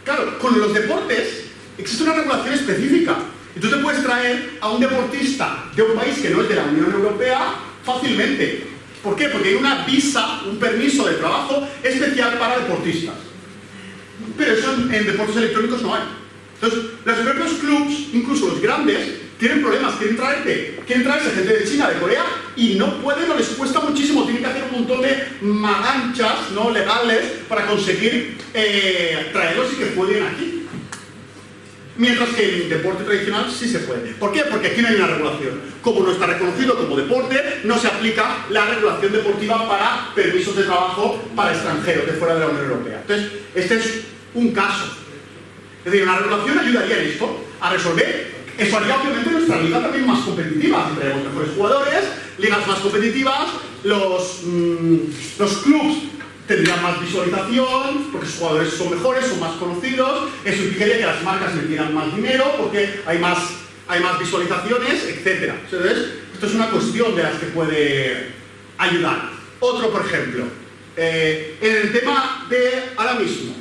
Claro, con los deportes existe una regulación específica. Y tú te puedes traer a un deportista de un país que no es de la Unión Europea fácilmente. ¿Por qué? Porque hay una visa, un permiso de trabajo especial para deportistas. Pero eso en deportes electrónicos no hay. Entonces, los propios clubs, incluso los grandes, tienen problemas, quieren traerse gente de China, de Corea, y no pueden, o les cuesta muchísimo, tienen que hacer un montón de maganchas, ¿no?, legales para conseguir traerlos y que jueguen aquí. Mientras que en el deporte tradicional sí se puede. ¿Por qué? Porque aquí no hay una regulación. Como no está reconocido como deporte, no se aplica la regulación deportiva para permisos de trabajo para extranjeros de fuera de la Unión Europea. Entonces, este es un caso. Es decir, una regulación ayudaría en esto, a resolver. Eso haría obviamente nuestra liga también más competitiva. Si tenemos mejores jugadores, ligas más competitivas, los clubs tendrían más visualización, porque sus jugadores son mejores, son más conocidos, eso implicaría que las marcas metieran más dinero, porque hay más visualizaciones, etc. Entonces, esto es una cuestión de las que puede ayudar. Otro, por ejemplo, en el tema de ahora mismo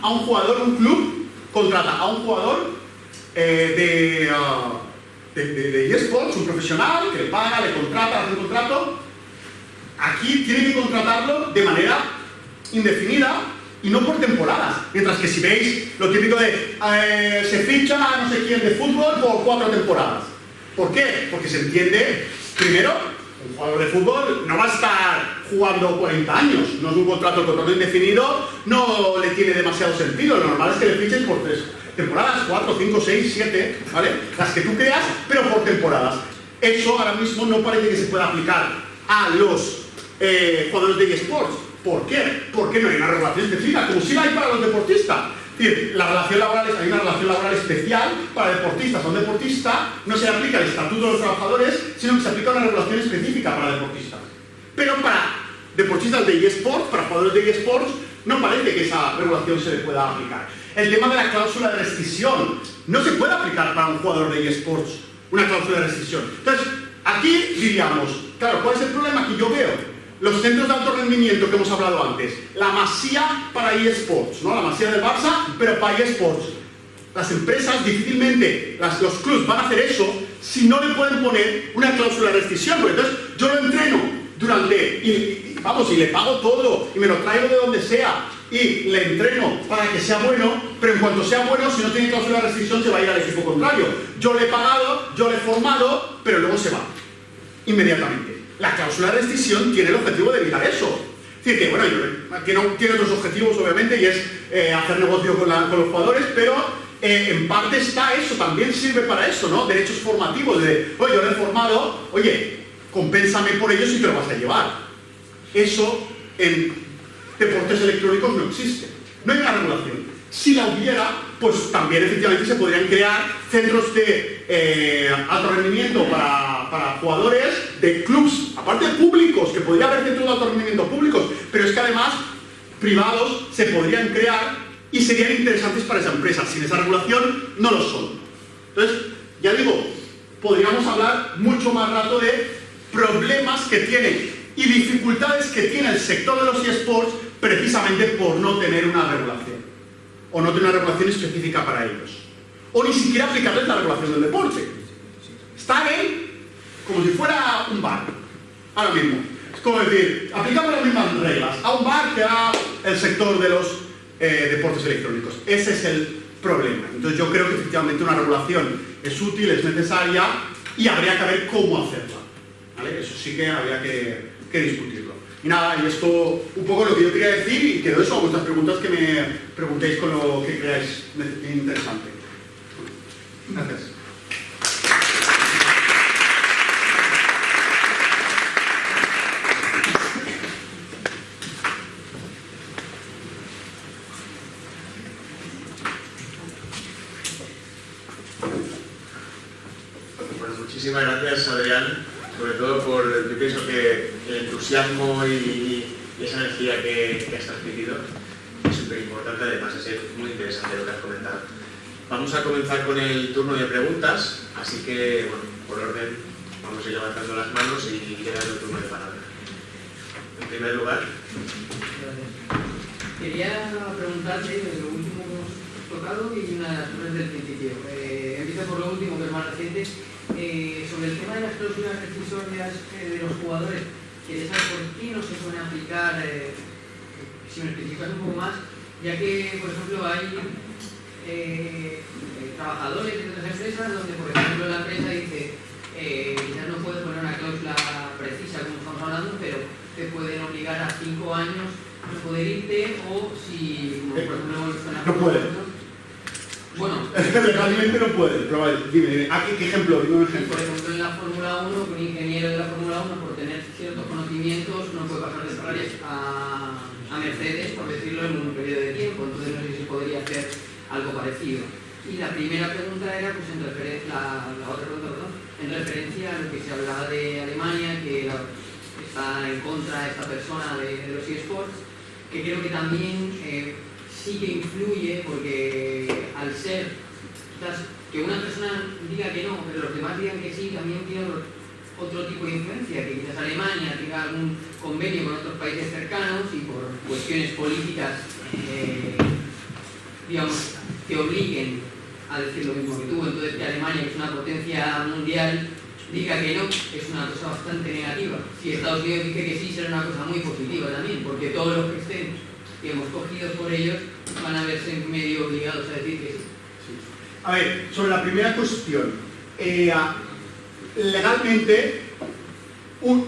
a un jugador, un club, contrata a un jugador de eSports, un profesional, que le paga, le contrata, hace un contrato. Aquí tiene que contratarlo de manera indefinida y no por temporadas. Mientras que si veis lo típico de se ficha a no sé quién de fútbol por 4 temporadas. ¿Por qué? Porque se entiende, primero, un jugador de fútbol no va a estar jugando 40 años. No es un contrato indefinido, no le tiene demasiado sentido. Lo normal es que le fichen por 3 temporadas, 4, 5, 6, 7, ¿vale? Las que tú creas, pero por temporadas. Eso ahora mismo no parece que se pueda aplicar a los jugadores de eSports. ¿Por qué? Porque no hay una regulación específica, como si la hay para los deportistas. Es decir, hay una relación laboral especial para deportistas. A un deportista no se le aplica el estatuto de los trabajadores, sino que se aplica una regulación específica para deportistas. Pero para deportistas de eSports, para jugadores de eSports, no parece que esa regulación se le pueda aplicar. El tema de la cláusula de rescisión no se puede aplicar para un jugador de eSports, una cláusula de rescisión. Entonces, aquí diríamos, claro, ¿cuál es el problema que yo veo? Los centros de alto rendimiento que hemos hablado antes, la Masía para eSports, ¿no? La Masía del Barça, pero para eSports. Las empresas difícilmente, los clubs van a hacer eso si no le pueden poner una cláusula de rescisión. Porque entonces yo lo entreno durante, vamos, y le pago todo, y me lo traigo de donde sea, y le entreno para que sea bueno, pero en cuanto sea bueno, si no tiene cláusula de restricción, se va a ir al equipo contrario. Yo le he pagado, yo le he formado, pero luego se va, inmediatamente. La cláusula de restricción tiene el objetivo de evitar eso. Es decir, que, bueno, tiene otros objetivos, obviamente, y es hacer negocio con los jugadores, pero en parte está eso, también sirve para eso, ¿no? Derechos formativos, de, oye, yo le he formado, oye, compénsame por ello si te lo vas a llevar. Eso en deportes electrónicos no existe. No hay una regulación. Si la hubiera, pues también efectivamente se podrían crear centros de alto rendimiento para jugadores de clubs, aparte de públicos, que podría haber centros de alto rendimiento públicos, pero es que además privados se podrían crear y serían interesantes para esa empresa. Sin esa regulación no lo son. Entonces, ya digo, podríamos hablar mucho más rato de problemas que tiene y dificultades que tiene el sector de los eSports precisamente por no tener una regulación o no tener una regulación específica para ellos o ni siquiera aplicarles la regulación del deporte. Está ahí como si fuera un bar ahora mismo. Es como decir, aplicamos las mismas reglas a un bar que a el sector de los deportes electrónicos. Ese es el problema. Entonces yo creo que efectivamente una regulación es útil, es necesaria y habría que ver cómo hacerla, ¿vale? Eso sí que habría que discutirlo. Y nada, y esto un poco lo que yo quería decir, y quedo eso a vuestras preguntas que me preguntéis con lo que creáis interesante. Gracias. Muchísimas gracias, Adrián, sobre todo por, yo pienso que el entusiasmo y esa energía que has transmitido es súper importante, además es muy interesante lo que has comentado. Vamos a comenzar con el turno de preguntas, así que, bueno, por orden, vamos a ir levantando las manos y queda el turno de palabra. En primer lugar. Quería preguntarte de lo último que hemos tocado y una de las cosas del principio. Empiezo por lo último, que es más reciente. Sobre el tema de las cláusulas rescisorias de los jugadores, quería saber por qué no se pueden aplicar, si me especificas un poco más, ya que, por ejemplo, hay trabajadores de otras empresas donde, por ejemplo, la empresa dice quizás no puedes poner una cláusula precisa, como estamos hablando, pero te pueden obligar a 5 años a poder irte, o si, por ejemplo, no puede. Bueno, es que legalmente no puede, pero vale, dime, ¿qué ejemplo? Dime un ejemplo. Por ejemplo, en la Fórmula 1, un ingeniero de la Fórmula 1, por tener ciertos conocimientos, no puede pasar de Ferrari a Mercedes, por decirlo, en un periodo de tiempo. Entonces no sé si se podría hacer algo parecido. Y la primera pregunta era, pues en referencia, la otra pregunta, perdón, en referencia a lo que se hablaba de Alemania, que está en contra de esta persona de los eSports, que creo que también sí que influye, porque al ser quizás que una persona diga que no, pero los demás digan que sí, también tiene otro tipo de influencia, que quizás Alemania tenga algún convenio con otros países cercanos y por cuestiones políticas, digamos, que obliguen a decir lo mismo que tú. Entonces que Alemania, que es una potencia mundial, diga que no, es una cosa bastante negativa. Si Estados Unidos dice que sí, será una cosa muy positiva también, porque todos los que estén, que hemos cogido por ellos, van a verse medio obligados a decir que sí. A ver, sobre la primera cuestión, legalmente,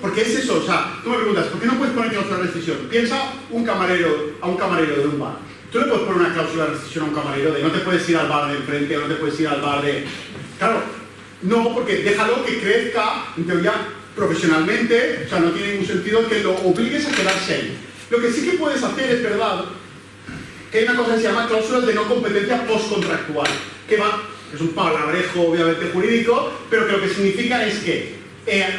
porque es eso, o sea, tú me preguntas, ¿por qué no puedes poner cláusula de rescisión? Piensa a un camarero de un bar. Tú no puedes poner una cláusula de rescisión a un camarero de no te puedes ir al bar de enfrente o no te puedes ir al bar de... Claro, no, porque déjalo que crezca, en teoría, profesionalmente, o sea, no tiene ningún sentido que lo obligues a quedarse ahí. Lo que sí que puedes hacer, es verdad, que hay una cosa que se llama cláusulas de no competencia postcontractual, que es un palabrejo obviamente jurídico, pero que lo que significa es que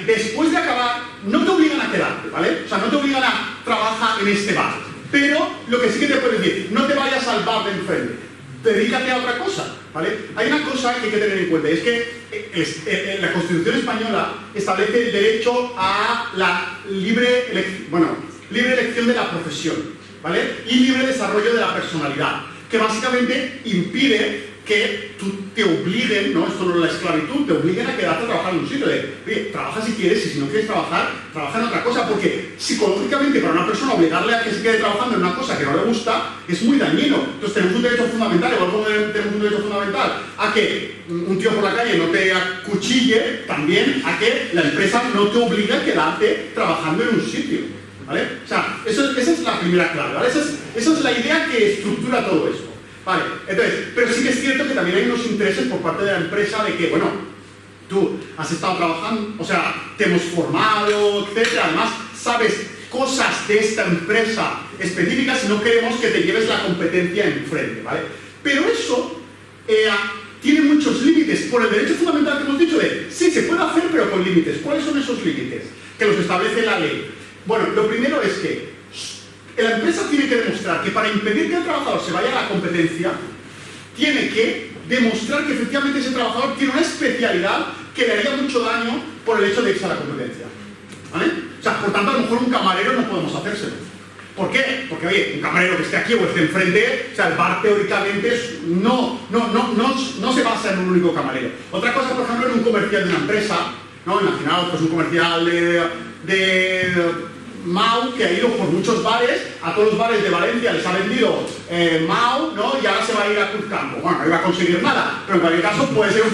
después de acabar, no te obligan a quedarte, ¿vale? O sea, no te obligan a trabajar en este bar, pero lo que sí que te pueden decir, no te vayas al bar de enfrente, dedícate a otra cosa, ¿vale? Hay una cosa que hay que tener en cuenta, es que la Constitución española establece el derecho a la libre elección de la profesión, ¿vale? Y libre desarrollo de la personalidad, que básicamente impide que te obliguen, ¿no? Esto no es la esclavitud, te obliguen a quedarte a trabajar en un sitio de, oye, trabaja si quieres, y si no quieres trabajar, trabaja en otra cosa, porque psicológicamente para una persona obligarle a que se quede trabajando en una cosa que no le gusta es muy dañino. Entonces tenemos un derecho fundamental, igual como tenemos un derecho fundamental a que un tío por la calle no te acuchille, también a que la empresa no te obligue a quedarte trabajando en un sitio, ¿vale? O sea, esa es la primera clave, ¿vale? Esa es la idea que estructura todo esto. Vale, entonces, pero sí que es cierto que también hay unos intereses por parte de la empresa de que, bueno, tú has estado trabajando, o sea, te hemos formado, etcétera, además sabes cosas de esta empresa específicas y no queremos que te lleves la competencia enfrente, ¿vale? Pero eso tiene muchos límites por el derecho fundamental que hemos dicho de, sí, se puede hacer, pero con límites. ¿Cuáles son esos límites? Que los establece la ley. Bueno, lo primero es que la empresa tiene que demostrar que para impedir que el trabajador se vaya a la competencia, tiene que demostrar que efectivamente ese trabajador tiene una especialidad que le haría mucho daño por el hecho de irse a la competencia, ¿vale? O sea, por tanto, a lo mejor un camarero no podemos hacérselo. ¿Por qué? Porque, oye, un camarero que esté aquí o esté enfrente, o sea, el bar teóricamente no se basa en un único camarero. Otra cosa, por ejemplo, en un comercial de una empresa, ¿no? Imaginaos, pues un comercial de Mau, que ha ido por muchos bares, a todos los bares de Valencia les ha vendido Mau, ¿no? Y ahora se va a ir a Cruzcampo. Bueno, no iba a conseguir nada, pero en cualquier caso puede ser un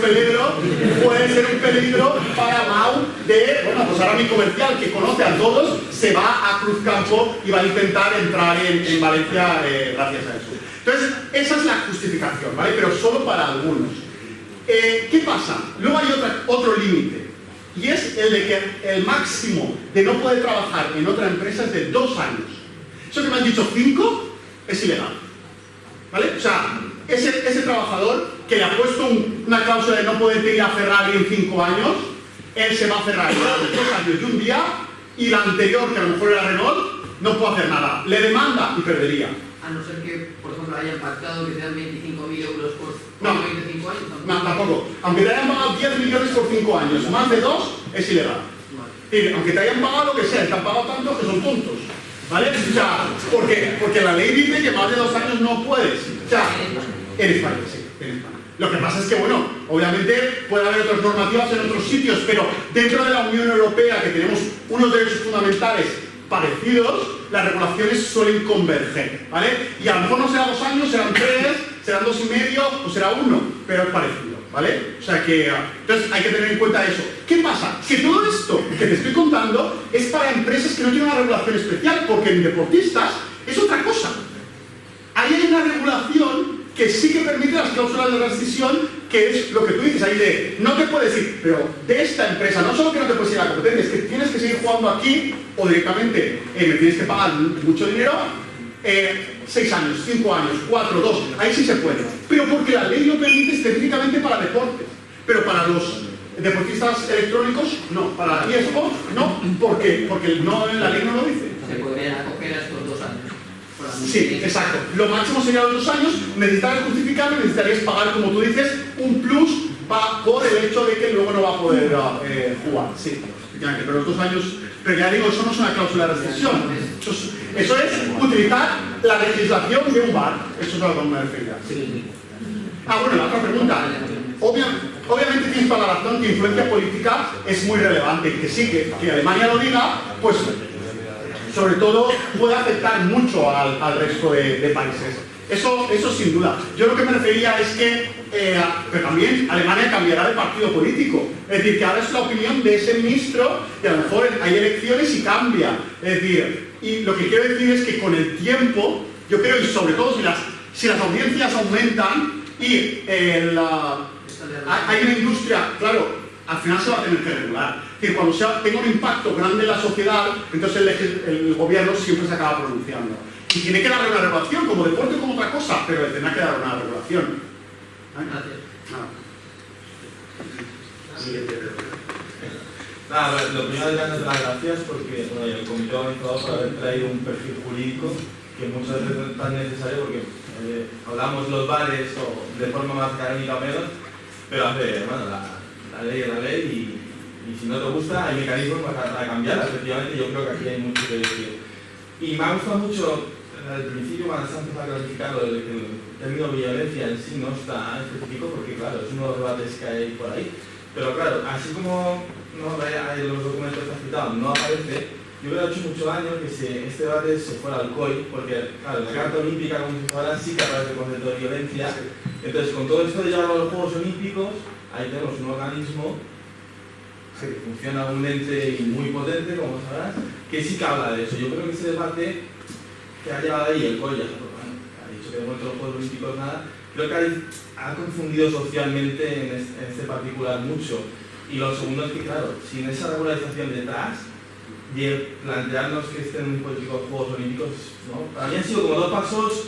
peligro para Mau de, bueno, pues ahora mi comercial, que conoce a todos, se va a Cruzcampo y va a intentar entrar en Valencia gracias a eso. Entonces, esa es la justificación, ¿vale? Pero solo para algunos. ¿Qué pasa? Luego hay otro límite. Y es el de que el máximo de no poder trabajar en otra empresa es de 2 años. Eso que me han dicho 5 es ilegal, ¿vale? O sea, ese trabajador que le ha puesto una cláusula de no poder ir a Ferrari en 5 años, él se va a Ferrari durante 2 años y un día, y la anterior, que a lo mejor era Renault, no puede hacer nada. Le demanda y perdería. A no ser que, por ejemplo, hayan pactado que te dan 25.000 euros por 25 años. No, tampoco. Aunque te hayan pagado 10 millones por 5 años, más de 2 es ilegal. Y aunque te hayan pagado lo que sea, te han pagado tanto que son tontos, ¿vale? O sea, porque la ley dice que más de 2 años no puedes. O sea, en España, sí, en España. Lo que pasa es que, bueno, obviamente puede haber otras normativas en otros sitios, pero dentro de la Unión Europea, que tenemos unos derechos fundamentales parecidos, las regulaciones suelen converger, ¿vale? Y a lo mejor no será 2 años, serán 3, serán 2 y medio o será 1, pero es parecido, ¿vale? O sea que, entonces hay que tener en cuenta eso. ¿Qué pasa? Que todo esto que te estoy contando es para empresas que no tienen una regulación especial, porque en deportistas es otra cosa. Ahí hay una regulación que sí que permite las cláusulas de rescisión, que es lo que tú dices ahí de, no te puedes ir, pero de esta empresa, no solo que no te puedes ir a la competencia, es que tienes que seguir jugando aquí, o directamente me tienes que pagar mucho dinero, 6 años, 5 años, 4, 2, ahí sí se puede. Pero porque la ley lo permite específicamente para deportes, pero para los deportistas electrónicos, no, para eSports, no, porque no, la ley no lo dice. Se podrían acoger a estos 2 años. Sí, exacto. Lo máximo sería los 2 años, necesitarías justificarlo, necesitarías pagar, como tú dices, un plus por el hecho de que luego no va a poder jugar. Sí, pero los 2 años, pero ya digo, eso no es una cláusula de rescisión. Eso es utilizar la legislación de un bar. Eso es a lo que me refería. Sí. Bueno, la otra pregunta. Obviamente tienes toda la razón que influencia política es muy relevante, y que sí, que Alemania lo diga, pues sobre todo puede afectar mucho al resto de países. Eso sin duda. Yo lo que me refería es que pero también Alemania cambiará de partido político. Es decir, que ahora es la opinión de ese ministro y a lo mejor hay elecciones y cambia. Es decir, y lo que quiero decir es que con el tiempo, yo creo, y sobre todo si las audiencias aumentan y hay una industria, claro, al final se va a tener que regular. Es decir, cuando tenga un impacto grande en la sociedad, entonces el gobierno siempre se acaba pronunciando. Y tiene que darle una regulación, como deporte o como otra cosa, pero le tendrá que dar una regulación. Gracias. Nada, lo primero es darles las gracias porque el comité organizador por haber traído un perfil jurídico que muchas veces no es tan necesario porque hablamos los bares de forma más académica o menos, pero bueno, la ley es la ley y si no te gusta hay mecanismos para cambiarla. Efectivamente yo creo que aquí hay mucho que decir. Y me ha gustado mucho al principio cuando se empezó a clasificar el término violencia en sí no está específico porque claro, es uno de los debates que hay por ahí, pero claro, así como no hay los documentos que has citado, no aparece, yo creo que ha hecho muchos años que este debate se fuera al COI, porque claro, la Carta Olímpica como si fuera sí que aparece el concepto de violencia, entonces con todo esto de llevarlo a los Juegos Olímpicos, ahí tenemos un organismo que funciona un ente muy potente, como sabrás, que sí que habla de eso. Yo creo que ese debate que ha llevado ahí el COI, ha dicho que de momento los Juegos Olímpicos nada, creo que ha confundido socialmente en este particular mucho. Y lo segundo es que, claro, sin esa regularización detrás, y plantearnos que estén un político Juegos Olímpicos, ¿no? Para mí han sido como dos pasos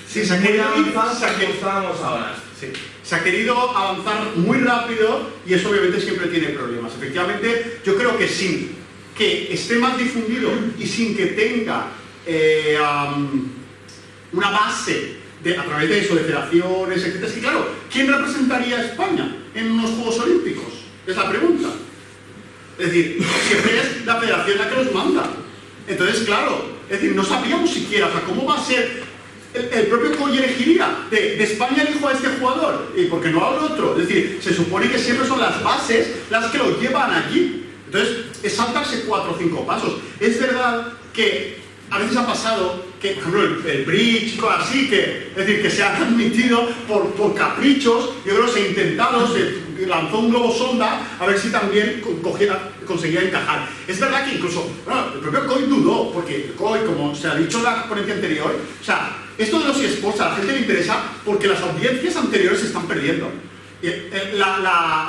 sí, se ha querido avanzar como estábamos ahora. Sí. Se ha querido avanzar muy rápido y eso obviamente siempre tiene problemas. Efectivamente, yo creo que sin que esté más difundido y sin que tenga una base a través de eso, de federaciones, etc. Es que claro, ¿quién representaría a España en unos Juegos Olímpicos? Es la pregunta. Es decir, siempre es la federación la que los manda. Entonces, claro, es decir, no sabíamos siquiera, o sea, ¿cómo va a ser? El propio COI elegiría de España elijo a este jugador y porque no a otro. Es decir, se supone que siempre son las bases las que lo llevan allí. Entonces, es saltarse 4 o 5 pasos. Es verdad que a veces ha pasado que, por ejemplo, el bridge y cosas así, es decir, que se ha transmitido por caprichos. Yo creo que se ha intentado, se lanzó un globo sonda a ver si también conseguía encajar. Es verdad que incluso, bueno, el propio COI dudó, porque el COI, como se ha dicho en la ponencia anterior, o sea, esto de los eSports a la gente le interesa porque las audiencias anteriores se están perdiendo. La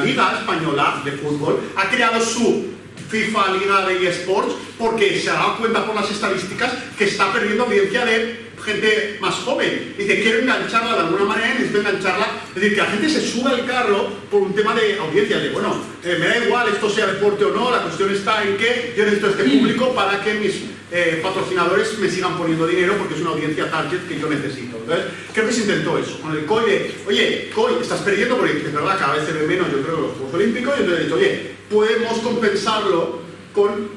Liga Española de Fútbol ha creado su FIFA Liga de eSports porque se ha dado cuenta por las estadísticas que está perdiendo audiencia de gente más joven. Dice, quiero engancharla de alguna manera, necesito engancharla. Es decir, que la gente se suba al carro por un tema de audiencia, de bueno, me da igual esto sea deporte o no, la cuestión está en que yo necesito este público para que mis patrocinadores me sigan poniendo dinero porque es una audiencia target que yo necesito. Entonces, creo que se intentó eso. Con el COI de, oye, COI, estás perdiendo porque es verdad, cada vez se ve menos, yo creo, los Juegos Olímpicos, y entonces he dicho, oye, podemos compensarlo con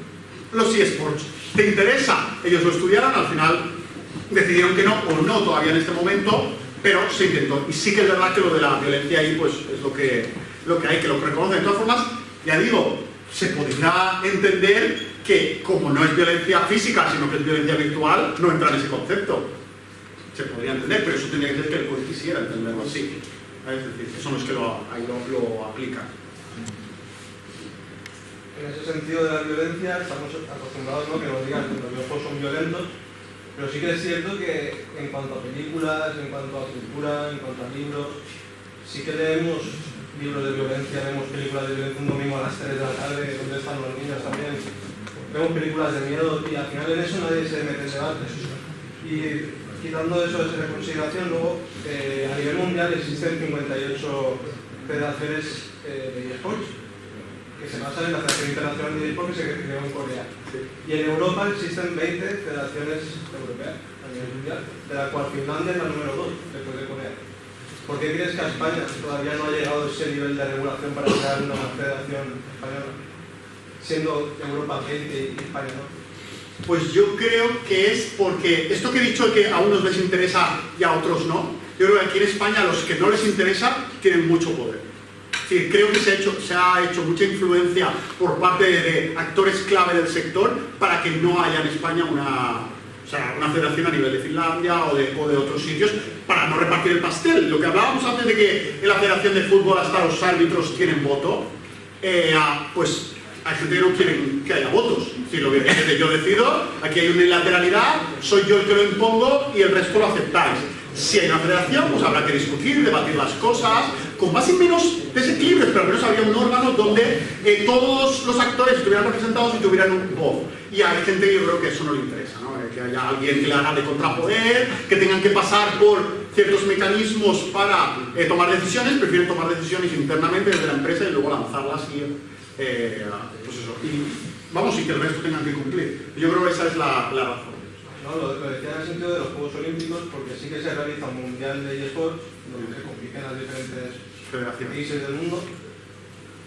los eSports. ¿Te interesa? Ellos lo estudiaron, al final decidieron que no, o no todavía en este momento, pero se intentó. Y sí que es verdad que lo de la violencia ahí pues es lo que hay, que lo reconocen. De todas formas, ya digo, se podría entender que como no es violencia física, sino que es violencia virtual, no entra en ese concepto. Se podría entender, pero eso tendría que ser que el COI quisiera entenderlo así. Es decir, que son los que lo aplican. En ese sentido de la violencia, estamos acostumbrados, ¿no?, que nos digan que los videojuegos son violentos, pero sí que es cierto que en cuanto a películas, en cuanto a cultura, en cuanto a libros, sí que leemos libros de violencia, vemos películas de violencia un domingo a las 3 de la tarde, donde están los niños también, vemos películas de miedo y al final en eso nadie se mete en debate. Y quitando eso de consideración, luego a nivel mundial existen 58 federaciones de eSports que se basan en la Federación Internacional de eSports que se creó en Corea. Y en Europa existen 20 federaciones europeas a nivel mundial, de la cual Finlandia es la número 2 después de Corea. ¿Por qué crees que a España todavía no ha llegado ese nivel de regulación para crear una federación española, siendo Europa 20 y España no? Pues yo creo que es porque esto que he dicho que a unos les interesa y a otros no, yo creo que aquí en España a los que no les interesa tienen mucho poder. Sí, creo que se ha hecho mucha influencia por parte de actores clave del sector para que no haya en España una federación a nivel de Finlandia o de otros sitios, para no repartir el pastel. Lo que hablábamos antes de que en la Federación de Fútbol hasta los árbitros tienen voto, pues hay gente que no quiere que haya votos. Si lo que yo decido, aquí hay unilateralidad, soy yo el que lo impongo y el resto lo aceptáis. Si hay una federación, pues habrá que discutir, debatir las cosas, con más y menos desequilibrios, pero al menos habría un órgano donde todos los actores estuvieran representados y tuvieran un voz. Y hay gente que yo creo que eso no le interesa, ¿no? Que haya alguien que le haga de contrapoder, que tengan que pasar por ciertos mecanismos para tomar decisiones, prefieren tomar decisiones internamente desde la empresa y luego lanzarlas y pues eso. Y vamos, y que el resto tengan que cumplir. Yo creo que esa es la razón. No, lo decía en el sentido de los Juegos Olímpicos, porque sí que se realiza un mundial de eSports donde se compiten las diferentes países del mundo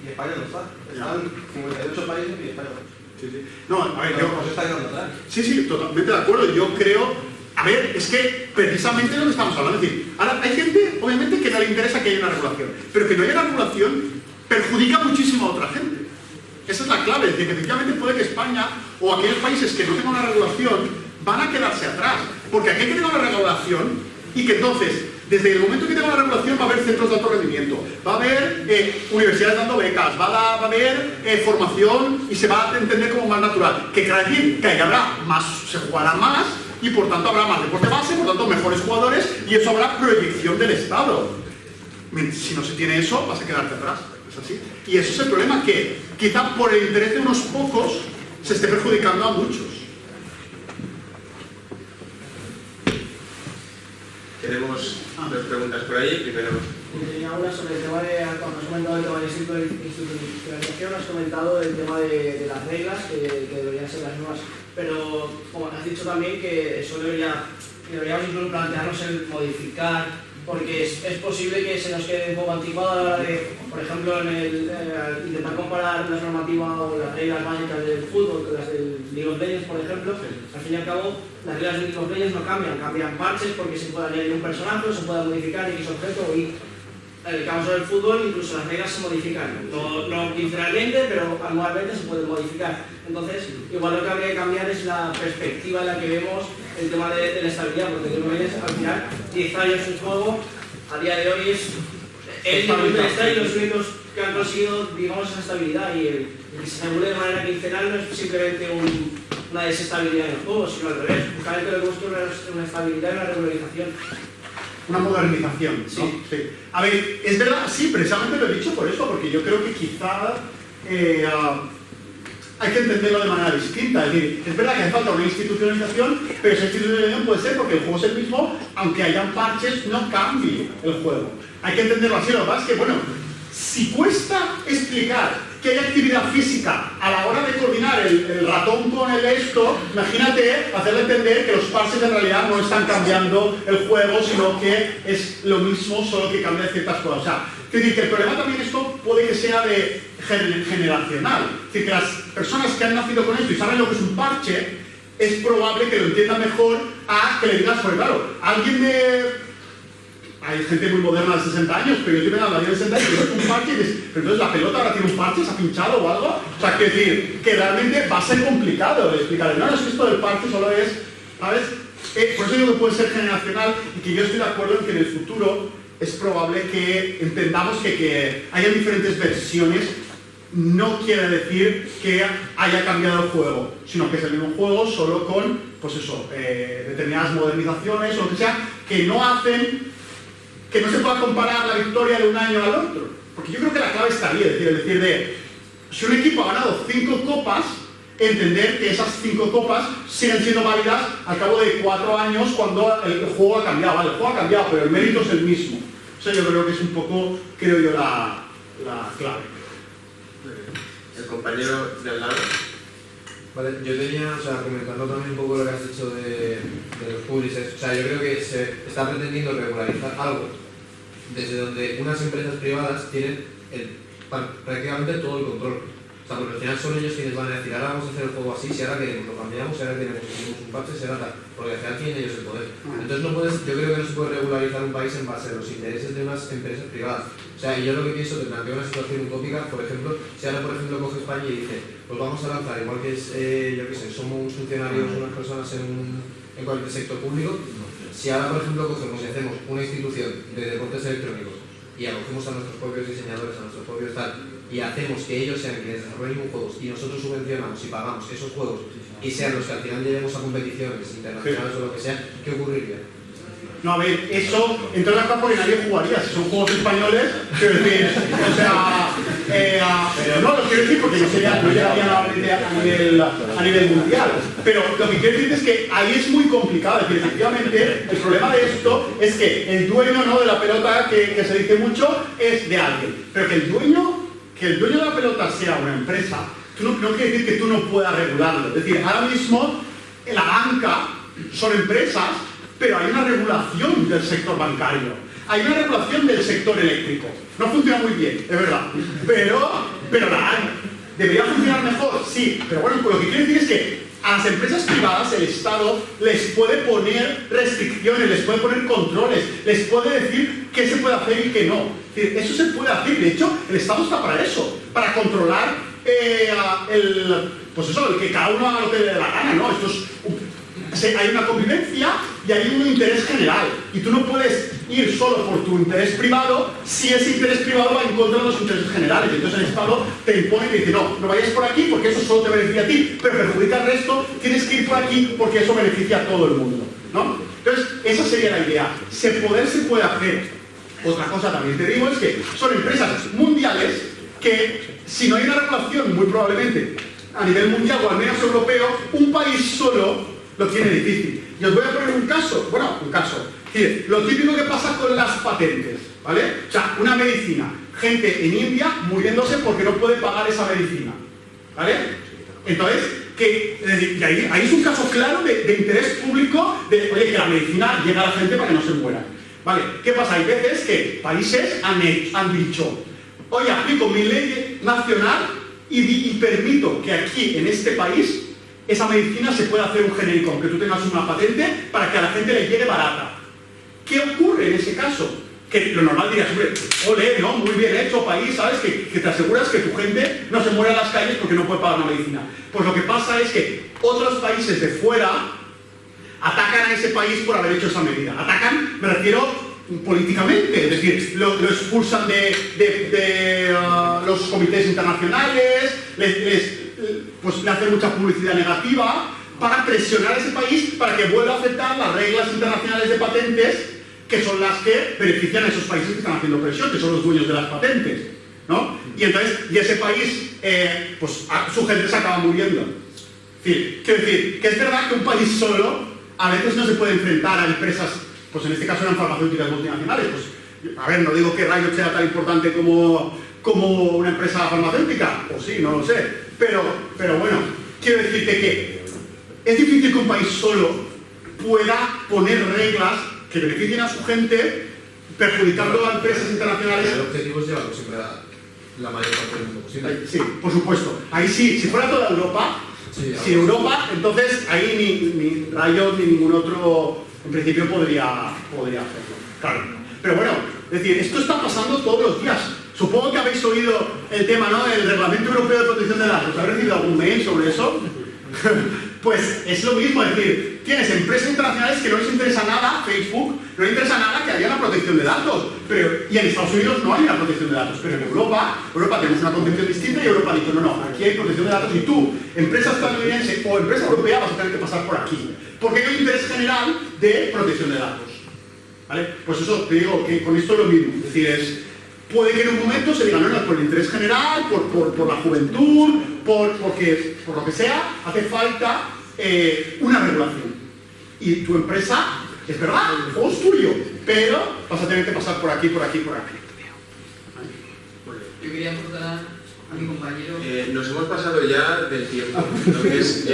y España no está. Están 58 países y España no. Sí, sí. No, a ver, Pero, pues está quedando atrás. sí, totalmente de acuerdo. Yo creo, a ver, es que precisamente de lo que estamos hablando. Es decir, ahora hay gente, obviamente, que no le interesa que haya una regulación, pero que no haya una regulación perjudica muchísimo a otra gente. Esa es la clave, es decir, que efectivamente puede que España o aquellos países que no tengan una regulación van a quedarse atrás, porque aquí hay que tener una regulación y que entonces, desde el momento que tenga una regulación va a haber centros de alto rendimiento, va a haber universidades dando becas, va a haber formación y se va a entender como más natural, que quiere decir que habrá más, se jugará más y por tanto habrá más deporte base, por tanto mejores jugadores y eso habrá proyección del Estado. Si no se tiene eso, vas a quedarte atrás. Es así. Y eso es el problema, que quizá por el interés de unos pocos se esté perjudicando a muchos. Tenemos dos preguntas por ahí. Primero, tenía una sobre el tema de, cuando has comentado el tema de institucionalización, has comentado el tema de las reglas, que deberían ser las nuevas, pero como has dicho también que eso deberíamos incluso plantearnos el modificar, porque es posible que se nos quede un poco anticuado a la hora de, por ejemplo, intentar comparar las normativas o las reglas básicas del fútbol con las del League of Legends, por ejemplo. Al fin y al cabo, las reglas del League of Legends no cambian parches porque se puede añadir un personaje, se puede modificar X objeto y en el caso del fútbol incluso las reglas se modifican, no quincenalmente, pero anualmente se pueden modificar. Entonces, igual lo que habría que cambiar es la perspectiva en la que vemos el tema de la estabilidad, porque tú ves, al final, 10 años un juego, a día de hoy es el nivel de estar y los únicos que han conseguido, digamos, esa estabilidad, y el que se regule de manera quincenal no es simplemente una desestabilidad en el juego, sino al revés, justamente lo que busca es una estabilidad y una regularización. Una modernización, ¿no? Sí. A ver, es verdad, sí, precisamente lo he dicho por eso, porque yo creo que quizá hay que entenderlo de manera distinta. Es decir, es verdad que hace falta una institucionalización, pero esa institucionalización puede ser porque el juego es el mismo, aunque hayan parches, no cambie el juego. Hay que entenderlo así. Lo que pasa es que, bueno, si cuesta explicar que hay actividad física a la hora de coordinar el ratón con el esto, imagínate hacerle entender que los parches en realidad no están cambiando el juego, sino que es lo mismo, solo que cambia ciertas cosas. O sea, es decir, que el problema también esto puede que sea de generacional. Es decir, que las personas que han nacido con esto y saben lo que es un parche, es probable que lo entiendan mejor a que le digas, pues claro, alguien de... Hay gente muy moderna de 60 años, pero yo estoy pensando a alguien de 60 años que es un parche y dices, pero entonces la pelota ahora tiene un parche, se ha pinchado o algo. O sea, quiero decir, que realmente va a ser complicado de explicarle. No, es que esto del parche solo es, ¿sabes? Por eso digo que puede ser generacional y que yo estoy de acuerdo en que en el futuro es probable que entendamos que haya diferentes versiones. No quiere decir que haya cambiado el juego, sino que es el mismo juego, solo con, pues eso, determinadas modernizaciones o lo que sea, que no hacen que no se pueda comparar la victoria de un año al otro. Porque yo creo que la clave está ahí, es decir, si un equipo ha ganado 5 copas, entender que esas 5 copas siguen siendo válidas al cabo de 4 años cuando el juego ha cambiado. Vale, el juego ha cambiado, pero el mérito es el mismo. O sea, yo creo que es un poco, creo yo, la clave. el compañero de al lado. Vale, yo tenía, comentando también un poco lo que has dicho de los publishers, yo creo que se está pretendiendo regularizar algo desde donde unas empresas privadas tienen prácticamente todo el control. Porque al final son ellos quienes van a decir, ahora vamos a hacer el juego así, si ahora queremos lo cambiamos, si ahora queremos un parche, será tal, porque al final tienen ellos el poder. Entonces yo creo que no se puede regularizar un país en base a los intereses de unas empresas privadas. Y yo lo que pienso, te planteo una situación utópica, por ejemplo, si ahora por ejemplo coge España y dice, pues vamos a lanzar, igual que es, yo qué sé, somos funcionarios, unas personas en cualquier sector público, si ahora por ejemplo cogemos y hacemos una institución de deportes electrónicos y acogemos a nuestros propios diseñadores, a nuestros propios tal, y hacemos que ellos sean quienes desarrollen juegos y nosotros subvencionamos y pagamos esos juegos y sean los que al final llevemos a competiciones internacionales o lo que sea, ¿qué ocurriría? No, a ver, eso, entonces acá porque nadie jugaría, si son juegos españoles, quiero decir, no lo quiero decir porque no llegaría a nivel mundial, pero lo que quiero decir es que ahí es muy complicado, es decir, efectivamente, el problema de esto es que el dueño, ¿no?, de la pelota, que se dice mucho, es de alguien, pero que el dueño de la pelota sea una empresa, no quiere decir que tú no puedas regularlo, es decir, ahora mismo la banca son empresas, pero hay una regulación del sector bancario, hay una regulación del sector eléctrico. No funciona muy bien, es verdad, pero la hay. ¿Debería funcionar mejor? Sí, pero bueno, lo que quiero decir es que a las empresas privadas el Estado les puede poner restricciones, les puede poner controles, les puede decir qué se puede hacer y qué no. Es decir, eso se puede hacer, de hecho, el Estado está para eso, para controlar pues eso, el que cada uno haga lo que le dé la gana, ¿no? Hay una convivencia y hay un interés general. Y tú no puedes ir solo por tu interés privado si ese interés privado va en contra de los intereses generales. Entonces el Estado te impone y te dice, no vayas por aquí porque eso solo te beneficia a ti, pero perjudica al resto, tienes que ir por aquí porque eso beneficia a todo el mundo, ¿no? Entonces, esa sería la idea. Se puede hacer. Otra cosa también te digo es que son empresas mundiales que, si no hay una regulación, muy probablemente a nivel mundial o al menos europeo, un país solo lo tiene difícil. Y os voy a poner un caso. Es decir, lo típico que pasa con las patentes, ¿vale? O sea, una medicina. Gente en India muriéndose porque no puede pagar esa medicina, ¿vale? Entonces, y ahí es un caso claro de interés público de, oye, que la medicina llegue a la gente para que no se muera. ¿Vale? ¿Qué pasa? Hay veces que países han dicho, oye, aplico mi ley nacional y permito que aquí, en este país, esa medicina se pueda hacer un genérico, aunque tú tengas una patente, para que a la gente le llegue barata. ¿Qué ocurre en ese caso? Que lo normal dirías, hombre, ole, ¿no? Muy bien hecho, país, ¿sabes? Que te aseguras que tu gente no se muera en las calles porque no puede pagar una medicina. Pues lo que pasa es que otros países de fuera atacan a ese país por haber hecho esa medida. Atacan, me refiero, políticamente, es decir, lo expulsan de los comités internacionales, pues le hacen mucha publicidad negativa para presionar a ese país para que vuelva a aceptar las reglas internacionales de patentes, que son las que benefician a esos países que están haciendo presión, que son los dueños de las patentes, ¿no? Y entonces, ese país, pues su gente se acaba muriendo. Quiero decir, que es verdad que un país solo a veces no se puede enfrentar a empresas, pues en este caso eran farmacéuticas multinacionales, pues, a ver, no digo que Riot sea tan importante como una empresa farmacéutica, o sí, no lo sé, pero bueno, quiero decirte que es difícil que un país solo pueda poner reglas que beneficien a su gente, perjudicando a empresas internacionales. El objetivo es llevarlo siempre a la mayor parte del mundo posible. Sí, por supuesto. Ahí sí, si fuera toda Europa, si Europa, entonces ahí ni Riot ni ningún otro, en principio, podría hacerlo. Claro. Pero bueno, es decir, esto está pasando todos los días. Supongo que habéis oído el tema, ¿no?, del Reglamento Europeo de Protección de Datos. ¿Habéis recibido algún mail sobre eso? Pues es lo mismo, es decir, tienes empresas internacionales que no les interesa nada, Facebook, no les interesa nada que haya una protección de datos, y en Estados Unidos no hay una protección de datos, pero en Europa tenemos una concepción distinta y Europa ha dicho, no, aquí hay protección de datos y tú, empresa estadounidense o empresa europea, vas a tener que pasar por aquí, porque hay un interés general de protección de datos, ¿vale? Pues eso, te digo que con esto es lo mismo, es decir, puede que en un momento se diga, no, por el interés general, por la juventud, por lo que sea, hace falta una regulación. Y tu empresa, es verdad, o es tuyo, pero vas a tener que pasar por aquí, por aquí, por aquí. Yo quería aportar a mi compañero. Nos hemos pasado ya del tiempo. Entonces,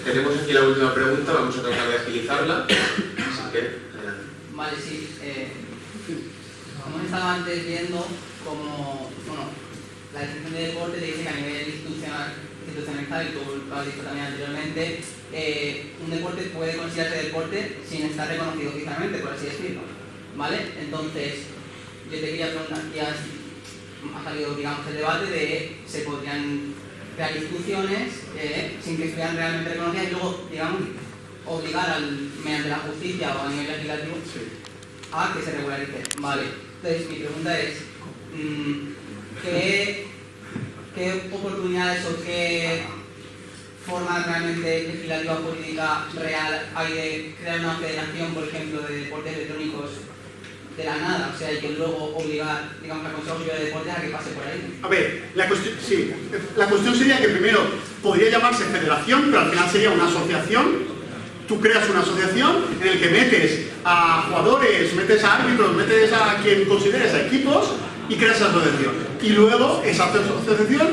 tenemos aquí la última pregunta, vamos a tratar de agilizarla. Así que, adelante. Vale, sí. Hemos estado antes viendo como, la definición de deporte dice que a nivel institucionalizado, y tú lo has dicho también anteriormente, un deporte puede considerarse deporte sin estar reconocido oficialmente, por así decirlo, ¿vale? Entonces, yo te quería preguntar, ya ha salido, digamos, el debate de se podrían crear instituciones sin que estuvieran realmente reconocidas y luego, digamos, obligar mediante la justicia o a nivel legislativo a que se regularice, ¿vale? Entonces, mi pregunta es, ¿qué oportunidades o qué forma realmente legislativa política real hay de crear una federación, por ejemplo, de deportes electrónicos de la nada? O sea, y que luego obligar, digamos, al Consejo Superior de Deportes a que pase por ahí. A ver, la cuestión sería que primero podría llamarse federación, pero al final sería una asociación. Tú creas una asociación en la que metes a jugadores, metes a árbitros, metes a quien consideres, a equipos, y creas esa asociación. Y luego esa asociación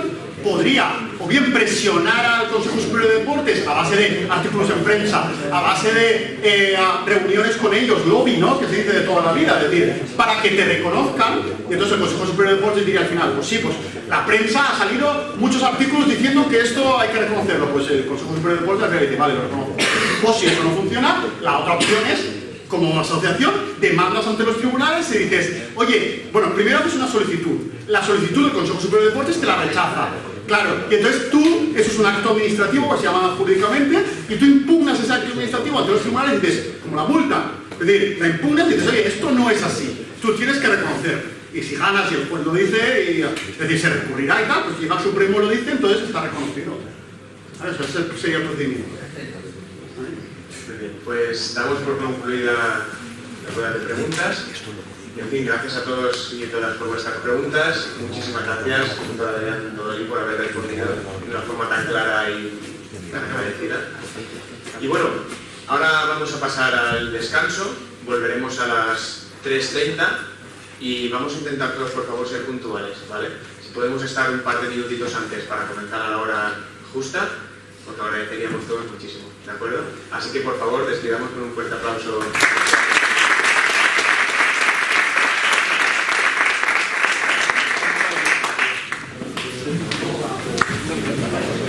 podría o bien presionar al Consejo Superior de Deportes a base de artículos en prensa, a base de reuniones con ellos, lobby, ¿no?, que se dice de toda la vida, es decir, para que te reconozcan. Y entonces el Consejo Superior de Deportes diría al final, pues sí, pues la prensa ha salido muchos artículos diciendo que esto hay que reconocerlo. Pues el Consejo Superior de Deportes dice, vale, lo reconozco. Pues si eso no funciona, la otra opción es, como asociación, demandas ante los tribunales y dices, oye, bueno, primero haces una solicitud. La solicitud del Consejo Superior de Deportes te la rechaza. Claro, y entonces tú, eso es un acto administrativo que se llama jurídicamente, y tú impugnas ese acto administrativo ante los tribunales y dices, como la multa. Es decir, la impugnas y dices, oye, esto no es así. Tú tienes que reconocer. Y si ganas y el juez lo dice, es decir, se recurrirá y tal, pues si llega al Supremo y lo dice, entonces está reconocido. Ese sería el procedimiento. Muy bien, pues damos por concluida la rueda de preguntas. Y, en fin, gracias a todos y todas por vuestras preguntas. Muchísimas gracias junto a Adrián y todo allí por haber respondido de una forma tan clara y tan agradecida. Y bueno, ahora vamos a pasar al descanso. Volveremos a las 3:30 y vamos a intentar todos, por favor, ser puntuales, ¿vale? Si podemos estar un par de minutitos antes para comenzar a la hora justa, os lo agradeceríamos todos muchísimo, ¿de acuerdo? Así que, por favor, despidamos con un fuerte aplauso.